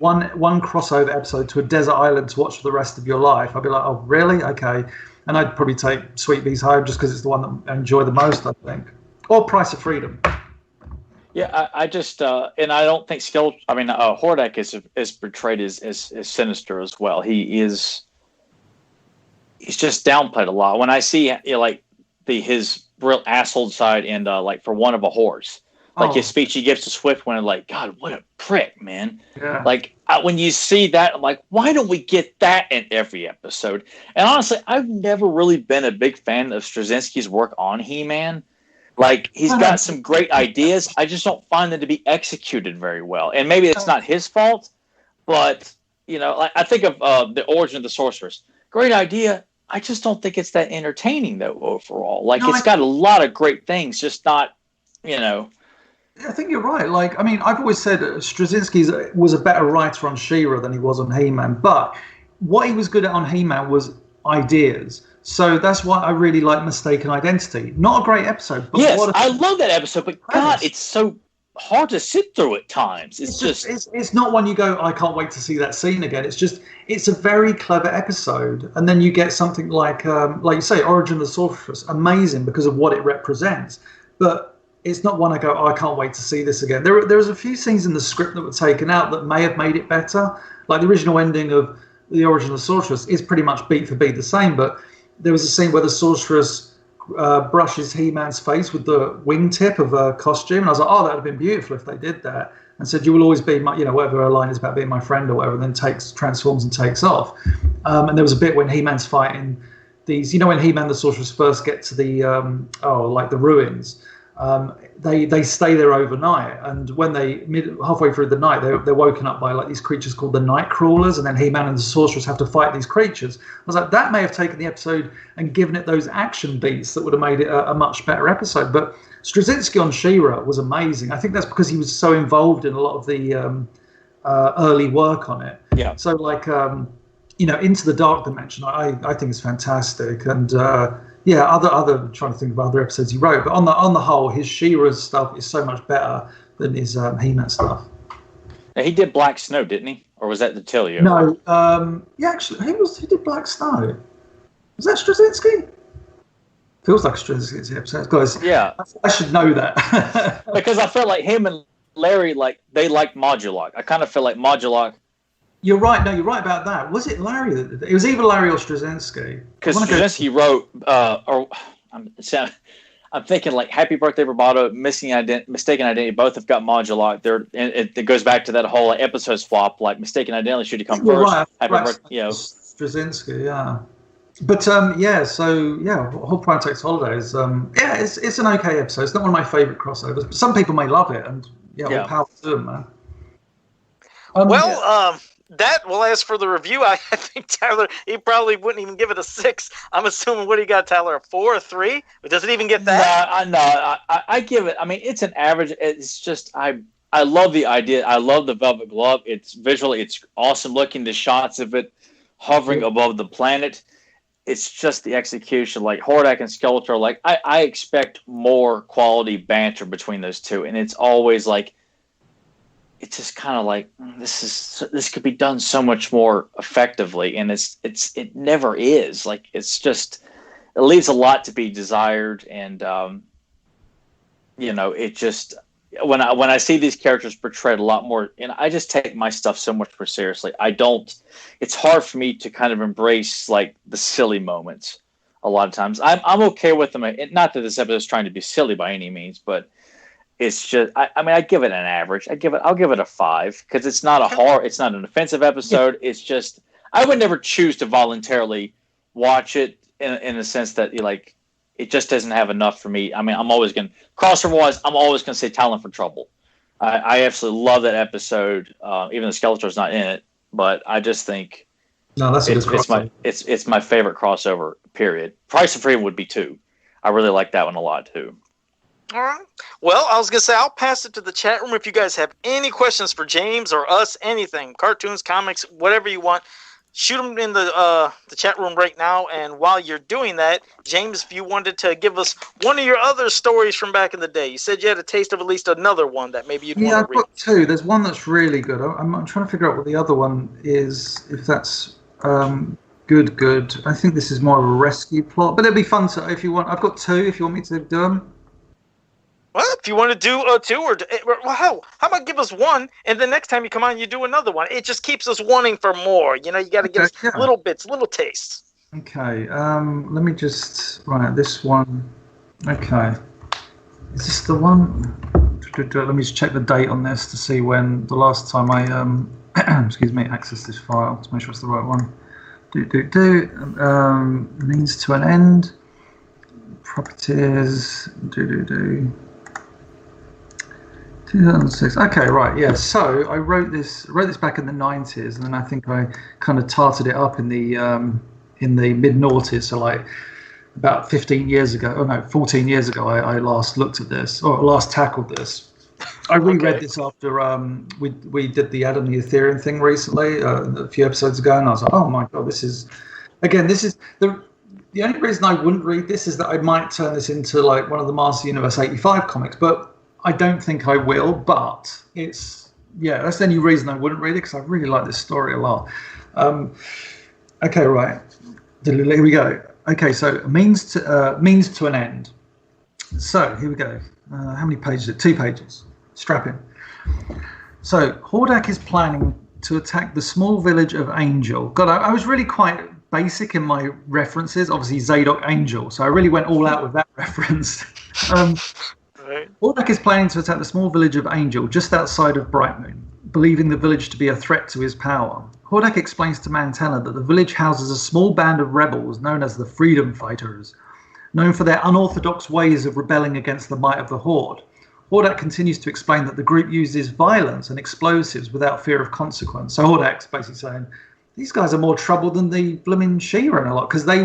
one crossover episode to a desert island to watch for the rest of your life. I'd be like, oh really? Okay. And I'd probably take Sweet Bee's Home just because it's the one that I enjoy the most, I think. Or Price of Freedom. Yeah, I just and I don't think Hordak is portrayed as sinister as well. He's just downplayed a lot. When I see his real asshole side and for one of a horse, his speech he gives to Swift when God, what a prick, man. Yeah. When you see that, I'm like, why don't we get that in every episode? And honestly, I've never really been a big fan of Straczynski's work on He-Man. He's got some great ideas. I just don't find them to be executed very well. And maybe it's not his fault, but, I think of The Origin of the Sorceress. Great idea. I just don't think it's that entertaining, though, overall. It's got a lot of great things, just not, I think you're right. I've always said Straczynski was a better writer on She-Ra than he was on He-Man. But what he was good at on He-Man was ideas. So that's why I really like Mistaken Identity. Not a great episode. But yes, I love that episode, but God, it's so hard to sit through at times. It's not one you go, I can't wait to see that scene again. It's a very clever episode. And then you get something like you say, Origin of the Sorceress, amazing because of what it represents. But it's not one I go, I can't wait to see this again. There was a few scenes in the script that were taken out that may have made it better. Like the original ending of The Origin of the Sorceress is pretty much beat for beat the same, but there was a scene where the sorceress brushes He-Man's face with the wingtip of a costume, and I was like, "Oh, that would have been beautiful if they did that." And said, "You will always be my, whatever her line is about being my friend or whatever." And then transforms and takes off. And there was a bit when He-Man's fighting these, when He-Man and the sorceress first get to the the ruins. They stay there overnight, and when halfway through the night, they're woken up by these creatures called the Night Crawlers, and then He-Man and the Sorceress have to fight these creatures. I was like, that may have taken the episode and given it those action beats that would have made it a much better episode. But Straczynski on She-Ra was amazing. I think that's because he was so involved in a lot of the early work on it. Yeah. So Into the Dark Dimension, I think is fantastic, and. Other trying to think of other episodes he wrote, but on the whole, his She-Ra stuff is so much better than his He-Man stuff. Now, he did Black Snow, didn't he? Or was that the Tilio? No, actually, he did Black Snow. Was that Straczynski? Feels like Straczynski's episode, guys. Yeah, I should know that because I felt like him and Larry they liked Modulok. I kind of feel like Modulok. You're right. No, you're right about that. Was it Larry that did it? It was either Larry or Straczynski. Because Straczynski wrote, I'm thinking Happy Birthday Roboto, Mistaken Identity, both have got Modulok. It goes back to that whole episode swap. Mistaken Identity should have come first. Right. Happy Birthday, Straczynski, yeah. But Whole Project Holidays. It's an okay episode. It's not one of my favorite crossovers. But some people may love it, and all power to them, man. That will ask for the review. I think Tyler, he probably wouldn't even give it a 6. I'm assuming, what do you got, Tyler? A 4, a 3? Does it even get that? No, I give it. I mean, it's an average. It's just I love the idea. I love the Velvet Glove. It's visually, it's awesome looking. The shots of it hovering above the planet. It's just the execution. Like Hordak and Skeletor. Like I expect more quality banter between those two, and it's always like. It's just kind of like this could be done so much more effectively, and it never is. Like it's just it leaves a lot to be desired, and it just when I see these characters portrayed a lot more, and I just take my stuff so much more seriously. I don't. It's hard for me to kind of embrace like the silly moments. A lot of times, I'm okay with them. Not that this episode is trying to be silly by any means, but. It's just, I give it an average. I'll give it a 5 because it's not it's not an offensive episode. It's just, I would never choose to voluntarily watch it in the sense that it just doesn't have enough for me. I mean, I'm always going to, crossover wise, I'm always going to say Talent for Trouble. I absolutely love that episode, even though Skeletor's not in it, but I just think it's my favorite crossover, period. Price of Freedom would be 2. I really like that one a lot too. All right. Well, I was going to say, I'll pass it to the chat room if you guys have any questions for James or us, anything, cartoons, comics, whatever you want. Shoot them in the chat room right now. And while you're doing that, James, if you wanted to give us one of your other stories from back in the day, you said you had a taste of at least another one that maybe you'd want to read. Yeah, I've got 2. There's one that's really good. I'm trying to figure out what the other one is, if that's good. I think this is more of a rescue plot, but it'd be fun to, if you want. I've got 2 if you want me to do them. Well, if you want to do 2, how about give us 1, and the next time you come on, you do another one. It just keeps us wanting for more. You got to give us little bits, little tastes. Okay. Let me just this one. Okay. Is this the one? Let me just check the date on this to see when the last time I accessed this file to make sure it's the right one. Means to an end. Properties. 2006. Okay, right, yeah. So I wrote this back in the 90s, and then I think I kind of tarted it up in the mid-noughties. So like about 14 years ago, I last looked at this, or last tackled this. I reread this after we did the Adam the Ethereum thing recently, a few episodes ago, and I was like, oh my god, this is the only reason I wouldn't read this is that I might turn this into like one of the Master Universe 85 comics, but I don't think I will. But that's the only reason I wouldn't read it, because I really like this story a lot. Okay, right. Here we go. Okay, so means to an end. So here we go. How many pages is it? 2 pages. Strap in. So Hordak is planning to attack the small village of Angel. God, I was really quite basic in my references. Obviously, Zadok Angel. So I really went all out with that reference. Hordak is planning to attack the small village of Angel just outside of Brightmoon, believing the village to be a threat to his power. Hordak explains to Mantenna that the village houses a small band of rebels known as the Freedom Fighters, known for their unorthodox ways of rebelling against the might of the Horde. Hordak continues to explain that the group uses violence and explosives without fear of consequence. So Hordak's basically saying, these guys are more trouble than the blooming She-Ra a lot, because they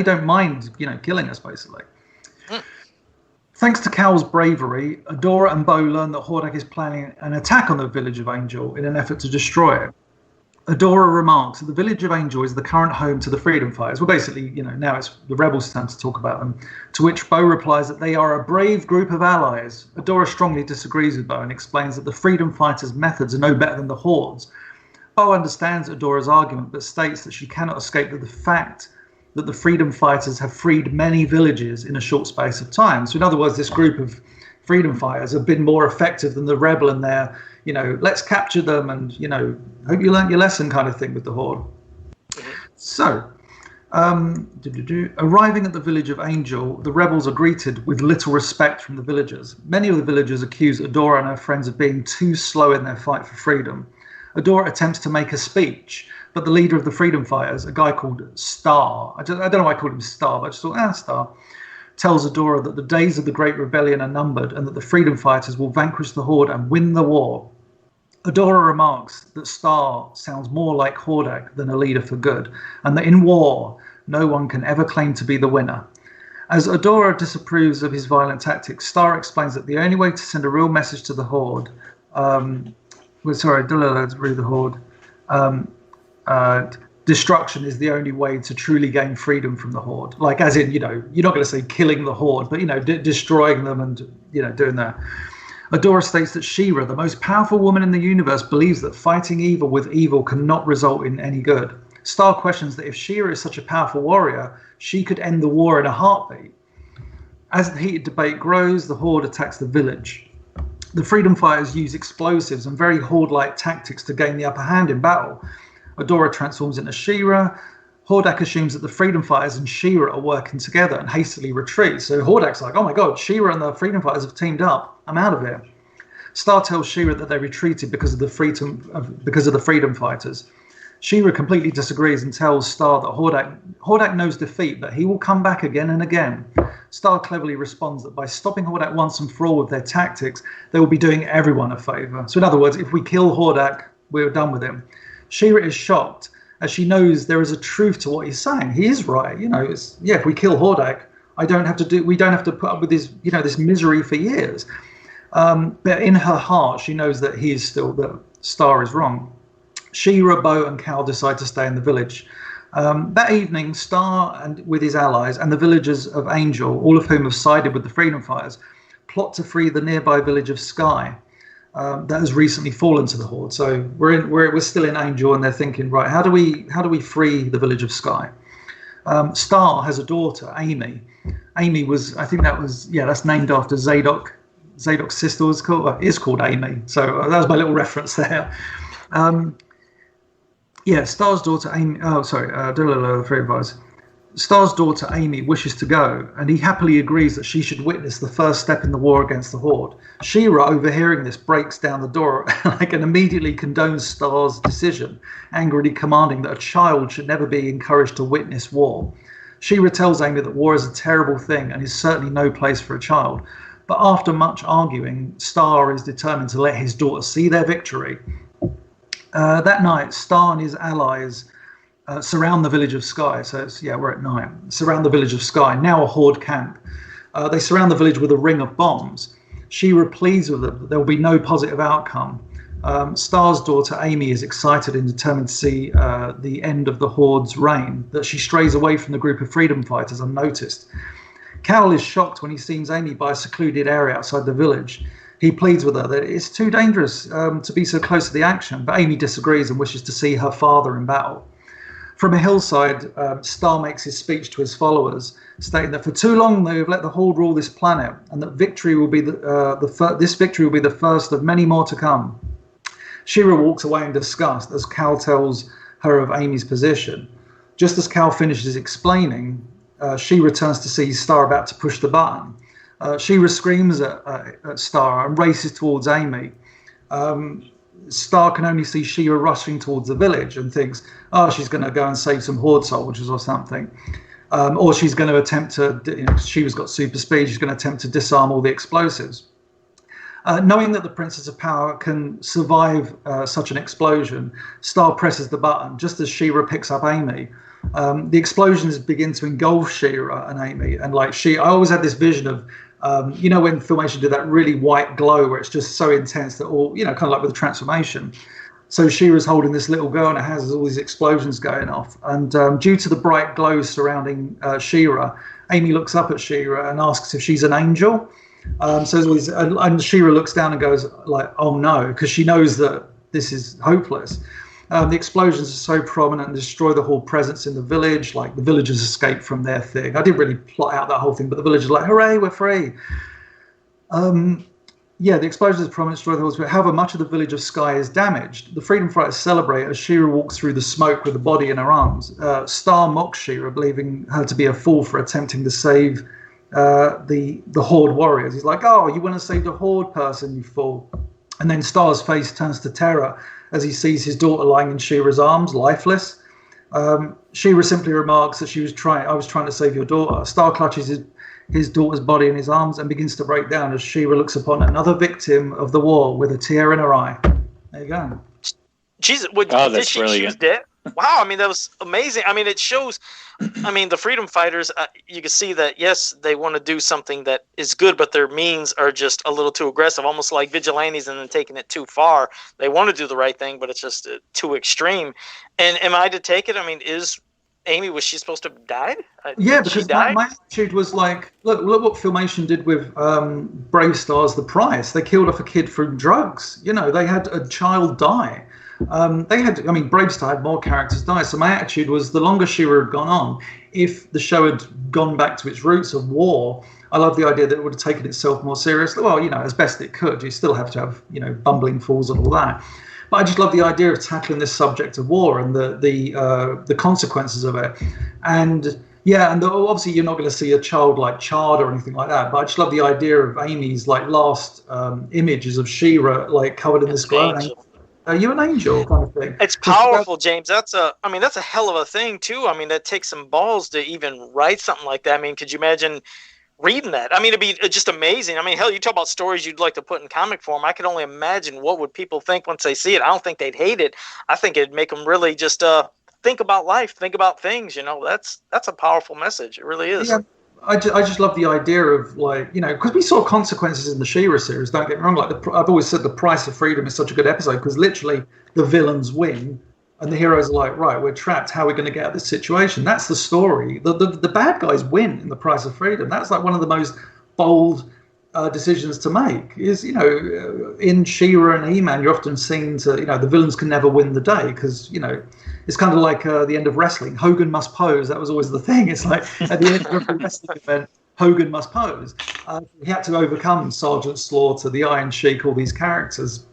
don't mind, killing us, basically. Thanks to Cal's bravery, Adora and Bo learn that Hordak is planning an attack on the village of Angel in an effort to destroy it. Adora remarks that the village of Angel is the current home to the Freedom Fighters. Well, basically, now it's the rebels' turn to talk about them. To which Bo replies that they are a brave group of allies. Adora strongly disagrees with Bo and explains that the Freedom Fighters' methods are no better than the Horde's. Bo understands Adora's argument, but states that she cannot escape the fact that the Freedom Fighters have freed many villages in a short space of time. So in other words, this group of Freedom Fighters have been more effective than the Rebel in their, let's capture them and, hope you learnt your lesson kind of thing with the Horde. So, arriving at the village of Angel, the rebels are greeted with little respect from the villagers. Many of the villagers accuse Adora and her friends of being too slow in their fight for freedom. Adora attempts to make a speech, but the leader of the Freedom Fighters, a guy called Star, I don't know why I called him Star, but I just thought, Star, tells Adora that the days of the Great Rebellion are numbered and that the Freedom Fighters will vanquish the Horde and win the war. Adora remarks that Star sounds more like Hordak than a leader for good, and that in war, no one can ever claim to be the winner. As Adora disapproves of his violent tactics, Star explains that the only way to send a real message to the Horde, destruction is the only way to truly gain freedom from the Horde. Like, as in, you're not going to say killing the Horde, but, destroying them and, doing that. Adora states that She-Ra, the most powerful woman in the universe, believes that fighting evil with evil cannot result in any good. Star questions that if She-Ra is such a powerful warrior, she could end the war in a heartbeat. As the heated debate grows, the Horde attacks the village. The freedom fighters use explosives and very Horde-like tactics to gain the upper hand in battle. Adora transforms into She-Ra. Hordak assumes that the freedom fighters and She-Ra are working together and hastily retreats. So Hordak's like, oh my god, She-Ra and the freedom fighters have teamed up. I'm out of here. Star tells She-Ra that they retreated because of the freedom fighters. She-Ra completely disagrees and tells Star that Hordak knows defeat, but he will come back again and again. Star cleverly responds that by stopping Hordak once and for all with their tactics, they will be doing everyone a favour. So in other words, if we kill Hordak, we're done with him. She-Ra is shocked, as she knows there is a truth to what he's saying. He is right. If we kill Hordak, we don't have to put up with this misery for years. But in her heart, she knows that that Star is wrong. She-Ra, Bo, and Cal decide to stay in the village. That evening, Star with his allies and the villagers of Angel, all of whom have sided with the freedom fighters, plot to free the nearby village of Sky. That has recently fallen to the Horde. So we're still in Angel, and they're thinking, right, how do we free the village of Sky? Star has a daughter, Amy. Amy that's named after Zadok. Zadok's sister is called Amy. So that was my little reference there. Star's daughter Amy. The three of us. Star's daughter Amy wishes to go, and he happily agrees that she should witness the first step in the war against the Horde. She-Ra, overhearing this, breaks down the door and immediately condones Star's decision, angrily commanding that a child should never be encouraged to witness war. She-Ra tells Amy that war is a terrible thing and is certainly no place for a child. But after much arguing, Star is determined to let his daughter see their victory. That night, Star and his allies surround the village of Sky. So we're at night. Surround the village of Sky, now a Horde camp. They surround the village with a ring of bombs. She-Ra pleads with them that there will be no positive outcome. Star's daughter Amy is excited and determined to see the end of the Horde's reign, that she strays away from the group of freedom fighters unnoticed. Cal is shocked when he sees Amy by a secluded area outside the village. He pleads with her that it's too dangerous to be so close to the action, but Amy disagrees and wishes to see her father in battle. From a hillside, Star makes his speech to his followers, stating that for too long they have let the Horde rule this planet, and that victory will be this victory will be the first of many more to come. She-Ra walks away in disgust as Cal tells her of Amy's position. Just as Cal finishes explaining, she returns to see Star about to push the button. She-Ra screams at Star and races towards Amy. Star can only see She-Ra rushing towards the village and thinks, she's going to go and save some Horde soldiers or something. Or she's going to attempt to, She-Ra's got super speed, she's going to attempt to disarm all the explosives. Knowing that the Princess of Power can survive such an explosion, Star presses the button just as She-Ra picks up Amy. The explosions begin to engulf She-Ra and Amy, and I always had this vision of, when Filmation did that really white glow where it's just so intense that all, kind of like with the transformation. So She-Ra's holding this little girl and it has all these explosions going off. And due to the bright glow surrounding She-Ra, Amy looks up at She-Ra and asks if she's an angel. And She-Ra looks down and goes oh no, because she knows that this is hopeless. The explosions are so prominent and destroy the whole presence in the village. Like, the villagers escape from their thing. I didn't really plot out that whole thing, but the villagers are like, hooray, we're free. The explosions are prominent, destroy the whole. However, much of the village of Sky is damaged. The freedom fighters celebrate as She-Ra walks through the smoke with the body in her arms. Star mocks She-Ra, believing her to be a fool for attempting to save the Horde warriors. He's like, you want to save the Horde person, you fool. And then Star's face turns to terror as he sees his daughter lying in She-Ra's arms, lifeless. She-Ra simply remarks that I was trying to save your daughter. Star clutches his daughter's body in his arms and begins to break down as She-Ra looks upon another victim of the war with a tear in her eye. There you go. She's that's brilliant. She was dead. Wow, I mean, that was amazing. I mean, it shows. I mean, the freedom fighters. You can see that yes, they want to do something that is good, but their means are just a little too aggressive, almost like vigilantes, and then taking it too far. They want to do the right thing, but it's just too extreme. And am I to take it? I mean, is Amy, was she supposed to have died? Yeah, because my attitude was like, look what Filmation did with Brave Stars, The Price. They killed off a kid from drugs. You know, they had a child die. Brave Star had more characters die. So my attitude was, the longer She-Ra had gone on, if the show had gone back to its roots of war, I love the idea that it would have taken itself more seriously. Well, you know, as best it could. You still have to have, you know, bumbling fools and all that. But I just love the idea of tackling this subject of war and the consequences of it. And yeah, and obviously you're not going to see a child like Chard or anything like that. But I just love the idea of Amy's like last images of She-Ra like covered in this glow. Are you an angel kind of thing? It's powerful, James. That's a hell of a thing too. I mean, that takes some balls to even write something like that. I mean, could you imagine reading that? I mean, it'd be just amazing. I mean, hell, you talk about stories you'd like to put in comic form. I can only imagine what would people think once they see it. I don't think they'd hate it. I think it'd make them really just think about life, think about things. You know, that's a powerful message. It really is. Yeah. I just love the idea of, like, you know, because we saw consequences in the She-Ra series, don't get me wrong. Like, I've always said The Price of Freedom is such a good episode because literally the villains win and the heroes are like, right, we're trapped. How are we going to get out of this situation? That's the story. The bad guys win in The Price of Freedom. That's like one of the most bold decisions to make is, you know, in She-Ra and He-Man, you're often seen to, you know, the villains can never win the day because, you know, it's kind of like the end of wrestling. Hogan must pose. That was always the thing. It's like at the end of every wrestling event, Hogan must pose. He had to overcome Sergeant Slaughter, the Iron Sheik, all these characters.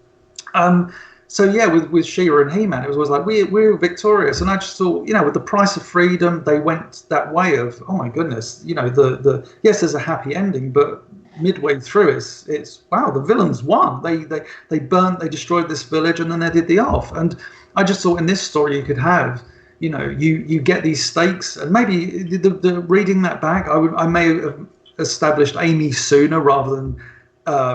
So yeah, with She-Ra and He-Man, it was always like we're victorious. And I just thought, you know, with The Price of Freedom, they went that way of, oh my goodness, you know, the yes, there's a happy ending, but midway through it's wow, the villains won. They destroyed this village and then they did the off. And I just thought in this story you could have, you know, you get these stakes, and maybe the reading that back, I may have established Amy sooner rather than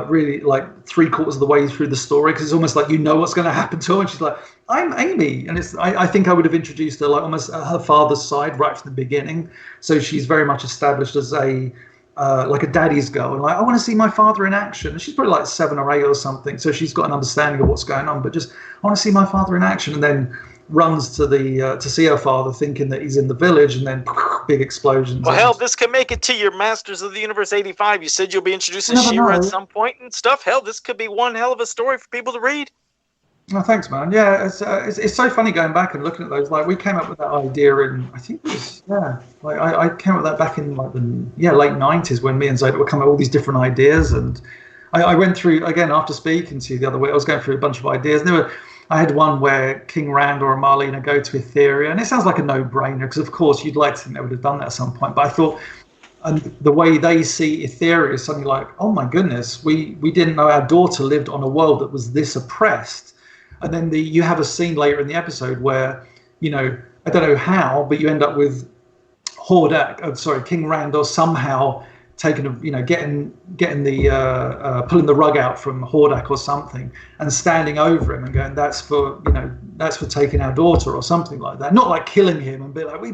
really like 3/4 of the way through the story, because it's almost like you know what's going to happen to her, and she's like, I'm Amy, and I think I would have introduced her like almost her father's side right from the beginning, so she's very much established as a like a daddy's girl, and like I want to see my father in action. And she's probably like 7 or 8 or something, so she's got an understanding of what's going on. But just I want to see my father in action, and then runs to the to see her father, thinking that he's in the village, and then big explosions. Well, hell, this could make it to your Masters of the Universe 85. You said you'll be introducing She-Ra at some point and stuff. Hell, this could be one hell of a story for people to read. Oh, thanks, man. Yeah, it's so funny going back and looking at those. Like, we came up with that idea in, I think it was, like I came up with that back in like the late 90s when me and Zoda were coming up with all these different ideas. And I went through, again, after speaking to you the other week, I was going through a bunch of ideas. And I had one where King Randor and Marlena go to Etheria. And it sounds like a no-brainer because, of course, you'd like to think they would have done that at some point. But I thought, and the way they see Etheria is suddenly like, oh, my goodness, we didn't know our daughter lived on a world that was this oppressed. And then you have a scene later in the episode where, you know, I don't know how, but you end up with King Randor somehow taking getting the pulling the rug out from Hordak or something and standing over him and going, that's for taking our daughter or something like that. Not like killing him and be like, we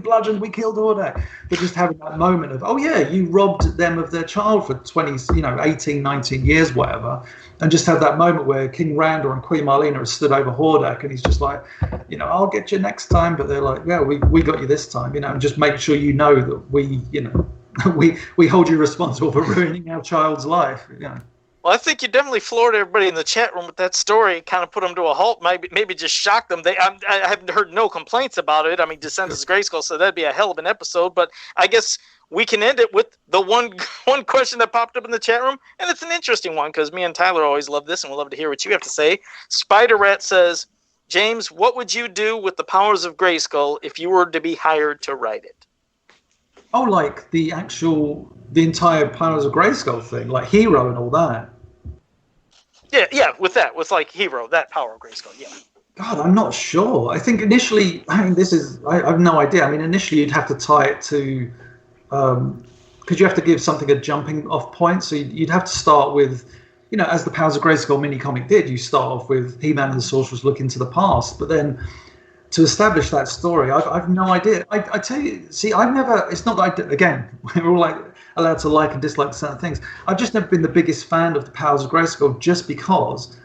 killed Hordak, but just having that moment of, oh yeah, you robbed them of their child for 18, 19 years, whatever. And just have that moment where King Randor and Queen Marlena have stood over Hordak, and he's just like, I'll get you next time. But they're like, yeah, we got you this time, and just make sure you know that we hold you responsible for ruining our child's life. Well, I think you definitely floored everybody in the chat room with that story. Kind of put them to a halt. Maybe just shocked them. I haven't heard no complaints about it. I mean, Descendants of Grayskull, so that'd be a hell of an episode. But I guess we can end it with the one question that popped up in the chat room, and it's an interesting one because me and Tyler always love this, and we'll love to hear what you have to say. Spider Rat says, James, what would you do with the powers of Grayskull if you were to be hired to write it? Oh, like the entire Powers of Grayskull thing, like Hero and all that. Yeah, with like Hero, that power of Grayskull, yeah. God, I'm not sure. I think initially, I have no idea. I mean, initially you'd have to tie it to, because you have to give something a jumping off point. So you'd have to start with, as the Powers of Grayskull mini comic did, you start off with He-Man and the Sorceress look into the past, but then to establish that story, I've no idea. I tell you, see, I've never. It's not that again, we're all like allowed to like and dislike certain things. I've just never been the biggest fan of the Powers of Grayskull, just because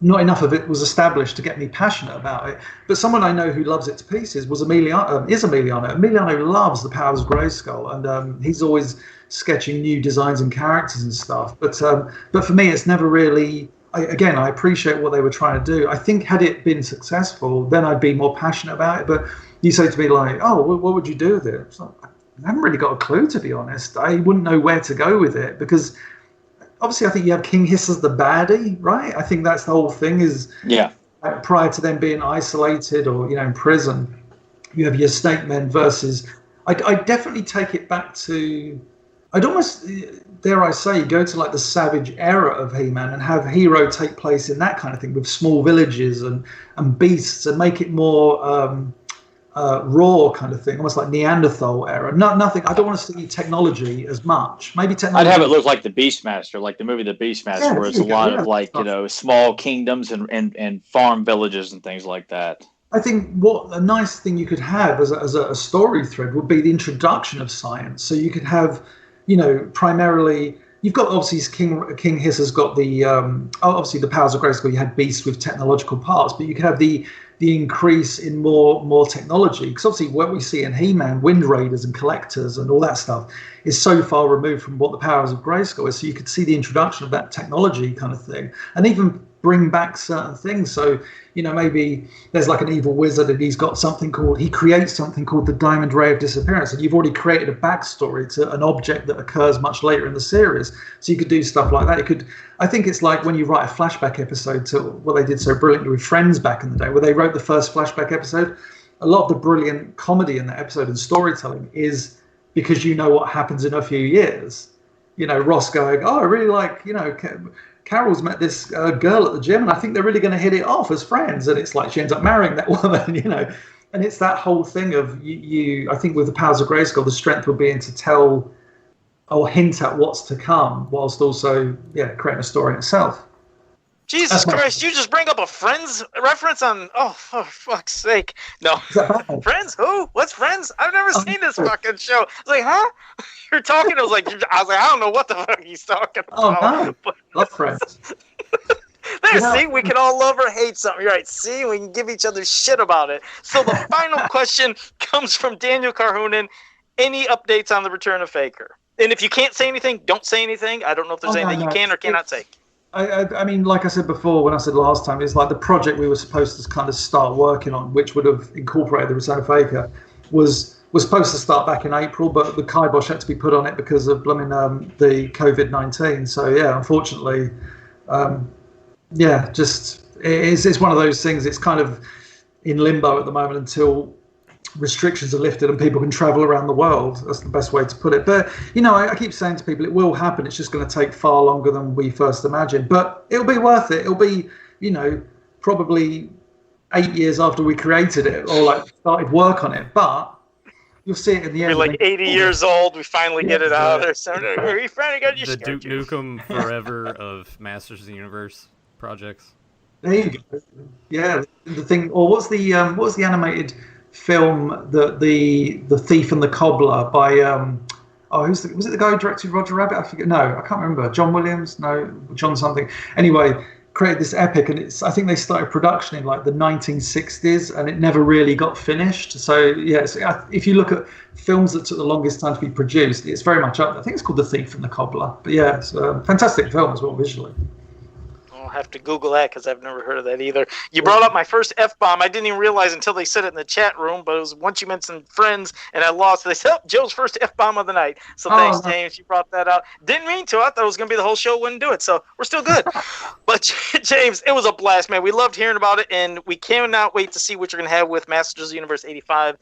not enough of it was established to get me passionate about it. But someone I know who loves it to pieces was Emiliano. Emiliano loves the Powers of Grayskull, and he's always sketching new designs and characters and stuff. But for me, it's never really. I appreciate what they were trying to do. I think had it been successful, then I'd be more passionate about it. But you say to me like, "Oh, what would you do with it?" It's like, I haven't really got a clue, to be honest. I wouldn't know where to go with it because. Obviously, I think you have King Hiss as the baddie, right? I think that's the whole thing is prior to them being isolated or, in prison, you have your snake men versus... I'd definitely take it back to... I'd almost, dare I say, go to like the Savage era of He-Man and have Hero take place in that kind of thing with small villages and beasts and make it more... raw kind of thing, almost like Neanderthal era. Nothing. I don't want to see technology as much. Maybe technology. I'd have it look like the Beastmaster, like the movie The Beastmaster, where it's a lot of like small kingdoms and farm villages and things like that. I think what a nice thing you could have as a story thread would be the introduction of science. So you could have, primarily. You've got obviously King Hiss has got the obviously the Powers of Grayskull. You had beasts with technological parts, but you could have the increase in more technology, because obviously what we see in He-Man, Wind Raiders and Collectors and all that stuff is so far removed from what the Powers of Grayskull is. So you could see the introduction of that technology kind of thing, and even bring back certain things. So maybe there's like an evil wizard and he creates something called the Diamond Ray of Disappearance, and you've already created a backstory to an object that occurs much later in the series. So you could do stuff like that. I think it's like when you write a flashback episode to what they did so brilliantly with Friends back in the day, where they wrote the first flashback episode. A lot of the brilliant comedy in that episode and storytelling is because what happens in a few years. Ross going, "Oh, I really like, Carol's met this girl at the gym, and I think they're really going to hit it off as friends." And it's like she ends up marrying that woman, And it's that whole thing of I think with the Powers of Grayskull, the strength would be in to tell or hint at what's to come, whilst also creating a story in itself. Jesus Christ, you just bring up a Friends reference on... Oh, for fuck's sake. No. Friends? Who? What's Friends? I've never seen this fucking show. I was like, huh? You're talking, I was like, I don't know what the fuck he's talking about. Oh, no. But... Love Friends. See, we can all love or hate something. You're right. See, we can give each other shit about it. So the final question comes from Daniel Carhoonan. Any updates on the return of Faker? And if you can't say anything, don't say anything. I don't know if there's anything you can or cannot say. I mean, like I said before, when I said last time, it's like the project we were supposed to kind of start working on, which would have incorporated the return of Faker, was supposed to start back in April, but the kibosh had to be put on it because of the COVID-19. So yeah, unfortunately, it's one of those things. It's kind of in limbo at the moment until restrictions are lifted and people can travel around the world. That's the best way to put it. But I keep saying to people, it will happen. It's just going to take far longer than we first imagined, but it'll be worth it. It'll be probably 8 years after we created it or like started work on it, but you'll see it in the end. We're like 80 years old. We finally get it out of there. So we finally got the Duke Nukem Forever of Masters of the Universe projects. There you go. Yeah, the thing. Or what's the animated film, the Thief and the Cobbler by was it the guy who directed Roger Rabbit? I forget. No, I can't remember. John Williams? No, John something. Anyway, created this epic, and I think they started production in like the 1960s, and it never really got finished. So yes, if you look at films that took the longest time to be produced, it's very much up. I think it's called The Thief and the Cobbler. But yeah, it's a fantastic film as well visually. I'll have to Google that because I've never heard of that either. You brought up my first F-bomb. I didn't even realize until they said it in the chat room, but it was once you mentioned Friends and I lost. They said, Joe's first F-bomb of the night. So thanks, James. You brought that out. Didn't mean to. I thought it was going to be the whole show, wouldn't do it. So we're still good. But James, it was a blast, man. We loved hearing about it, and we cannot wait to see what you're going to have with Masters of the Universe 85.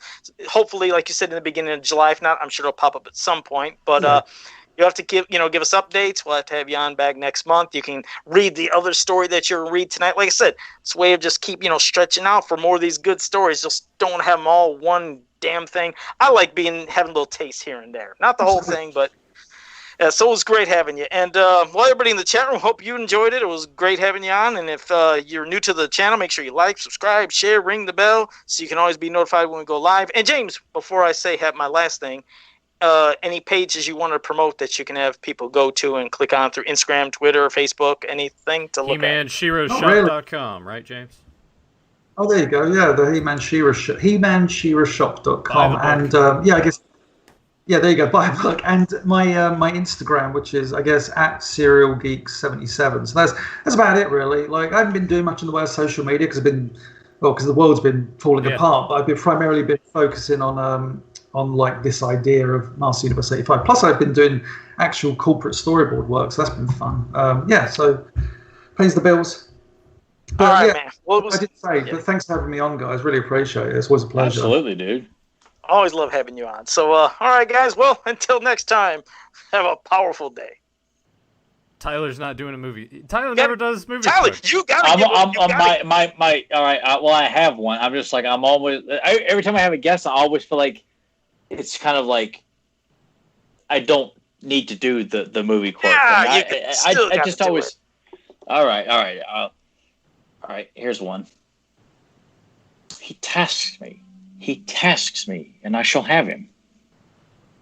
Hopefully, like you said in the beginning of July. If not, I'm sure it'll pop up at some point. But you have to give us updates. We'll have to have you on back next month. You can read the other story that you're going to read tonight. Like I said, it's a way of just keep, stretching out for more of these good stories. Just don't have them all one damn thing. I like having a little taste here and there. Not the whole thing, but So it was great having you. And well, everybody in the chat room, hope you enjoyed it. It was great having you on. And if you're new to the channel, make sure you like, subscribe, share, ring the bell so you can always be notified when we go live. And James, before I say my last thing, any pages you want to promote that you can have people go to and click on through Instagram, Twitter, Facebook, anything to look at? HeManSheroShop.com, right, James? Oh, there you go. Yeah, the He-Man She-Ra Shop, HeManSheroShop.com. And I guess, yeah, there you go. Buy a book. And my Instagram, which is, I guess, @SerialGeeks77. So that's about it, really. Like, I haven't been doing much in the way of social media because the world's been falling apart. But I've primarily been focusing on like this idea of Master Universe 85. Plus, I've been doing actual corporate storyboard work, so that's been fun. So pays the bills. But, all right, man. I did say, but thanks for having me on, guys. Really appreciate it. It's always a pleasure. Absolutely, dude. Always love having you on. So, all right, guys. Well, until next time, have a powerful day. Tyler's not doing a movie. Tyler never does movies. Tyler, you got to all right. Well, I have one. I'm just like, I'm always, every time I have a guest, I always feel like it's kind of like I don't need to do the movie quote. Yeah, I just always. All right. Here's one. He tasks me, and I shall have him.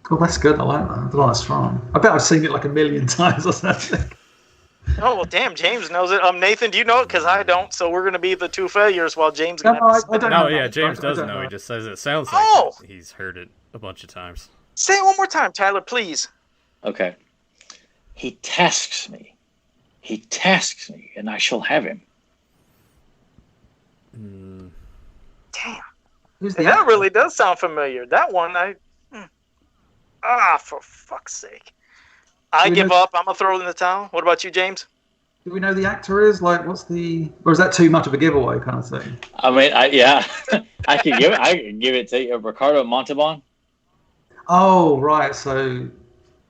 Oh, that's good. I like that. That's strong. I bet I've seen it like a million times or something. Oh, well, damn, James knows it. Nathan, do you know it? Because I don't, so we're going to be the two failures while James... I don't know. Yeah, James doesn't know. He just says it sounds like he's heard it a bunch of times. Say it one more time, Tyler, please. Okay. He tasks me, and I shall have him. Damn. That really does sound familiar. That one, for fuck's sake. I give up. I'm going to throw it in the towel. What about you, James? Do we know the actor is? Like, or is that too much of a giveaway kind of thing? I mean, I can give it to you. Ricardo Montalban. Oh, right. So,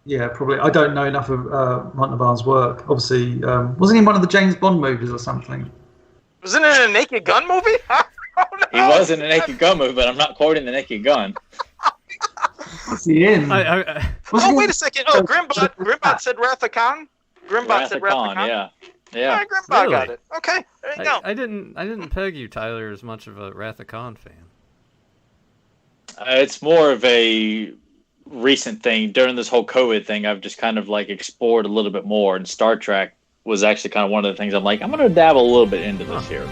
yeah, probably. I don't know enough of Montalban's work. Obviously, wasn't he in one of the James Bond movies or something? Wasn't it in a Naked Gun movie? Oh, no. He was in a Naked Gun movie, but I'm not quoting the Naked Gun. What's he in? Wait a second. Oh, Grimbot said Wrath of Khan? Grimbot said Wrath of Khan? Yeah. Yeah, Grimbot got it. Okay, there you go. I didn't peg you, Tyler, as much of a Wrath of Khan fan. It's more of a recent thing. During this whole COVID thing, I've just kind of like explored a little bit more, and Star Trek was actually kind of one of the things I'm like, I'm going to dabble a little bit into this here.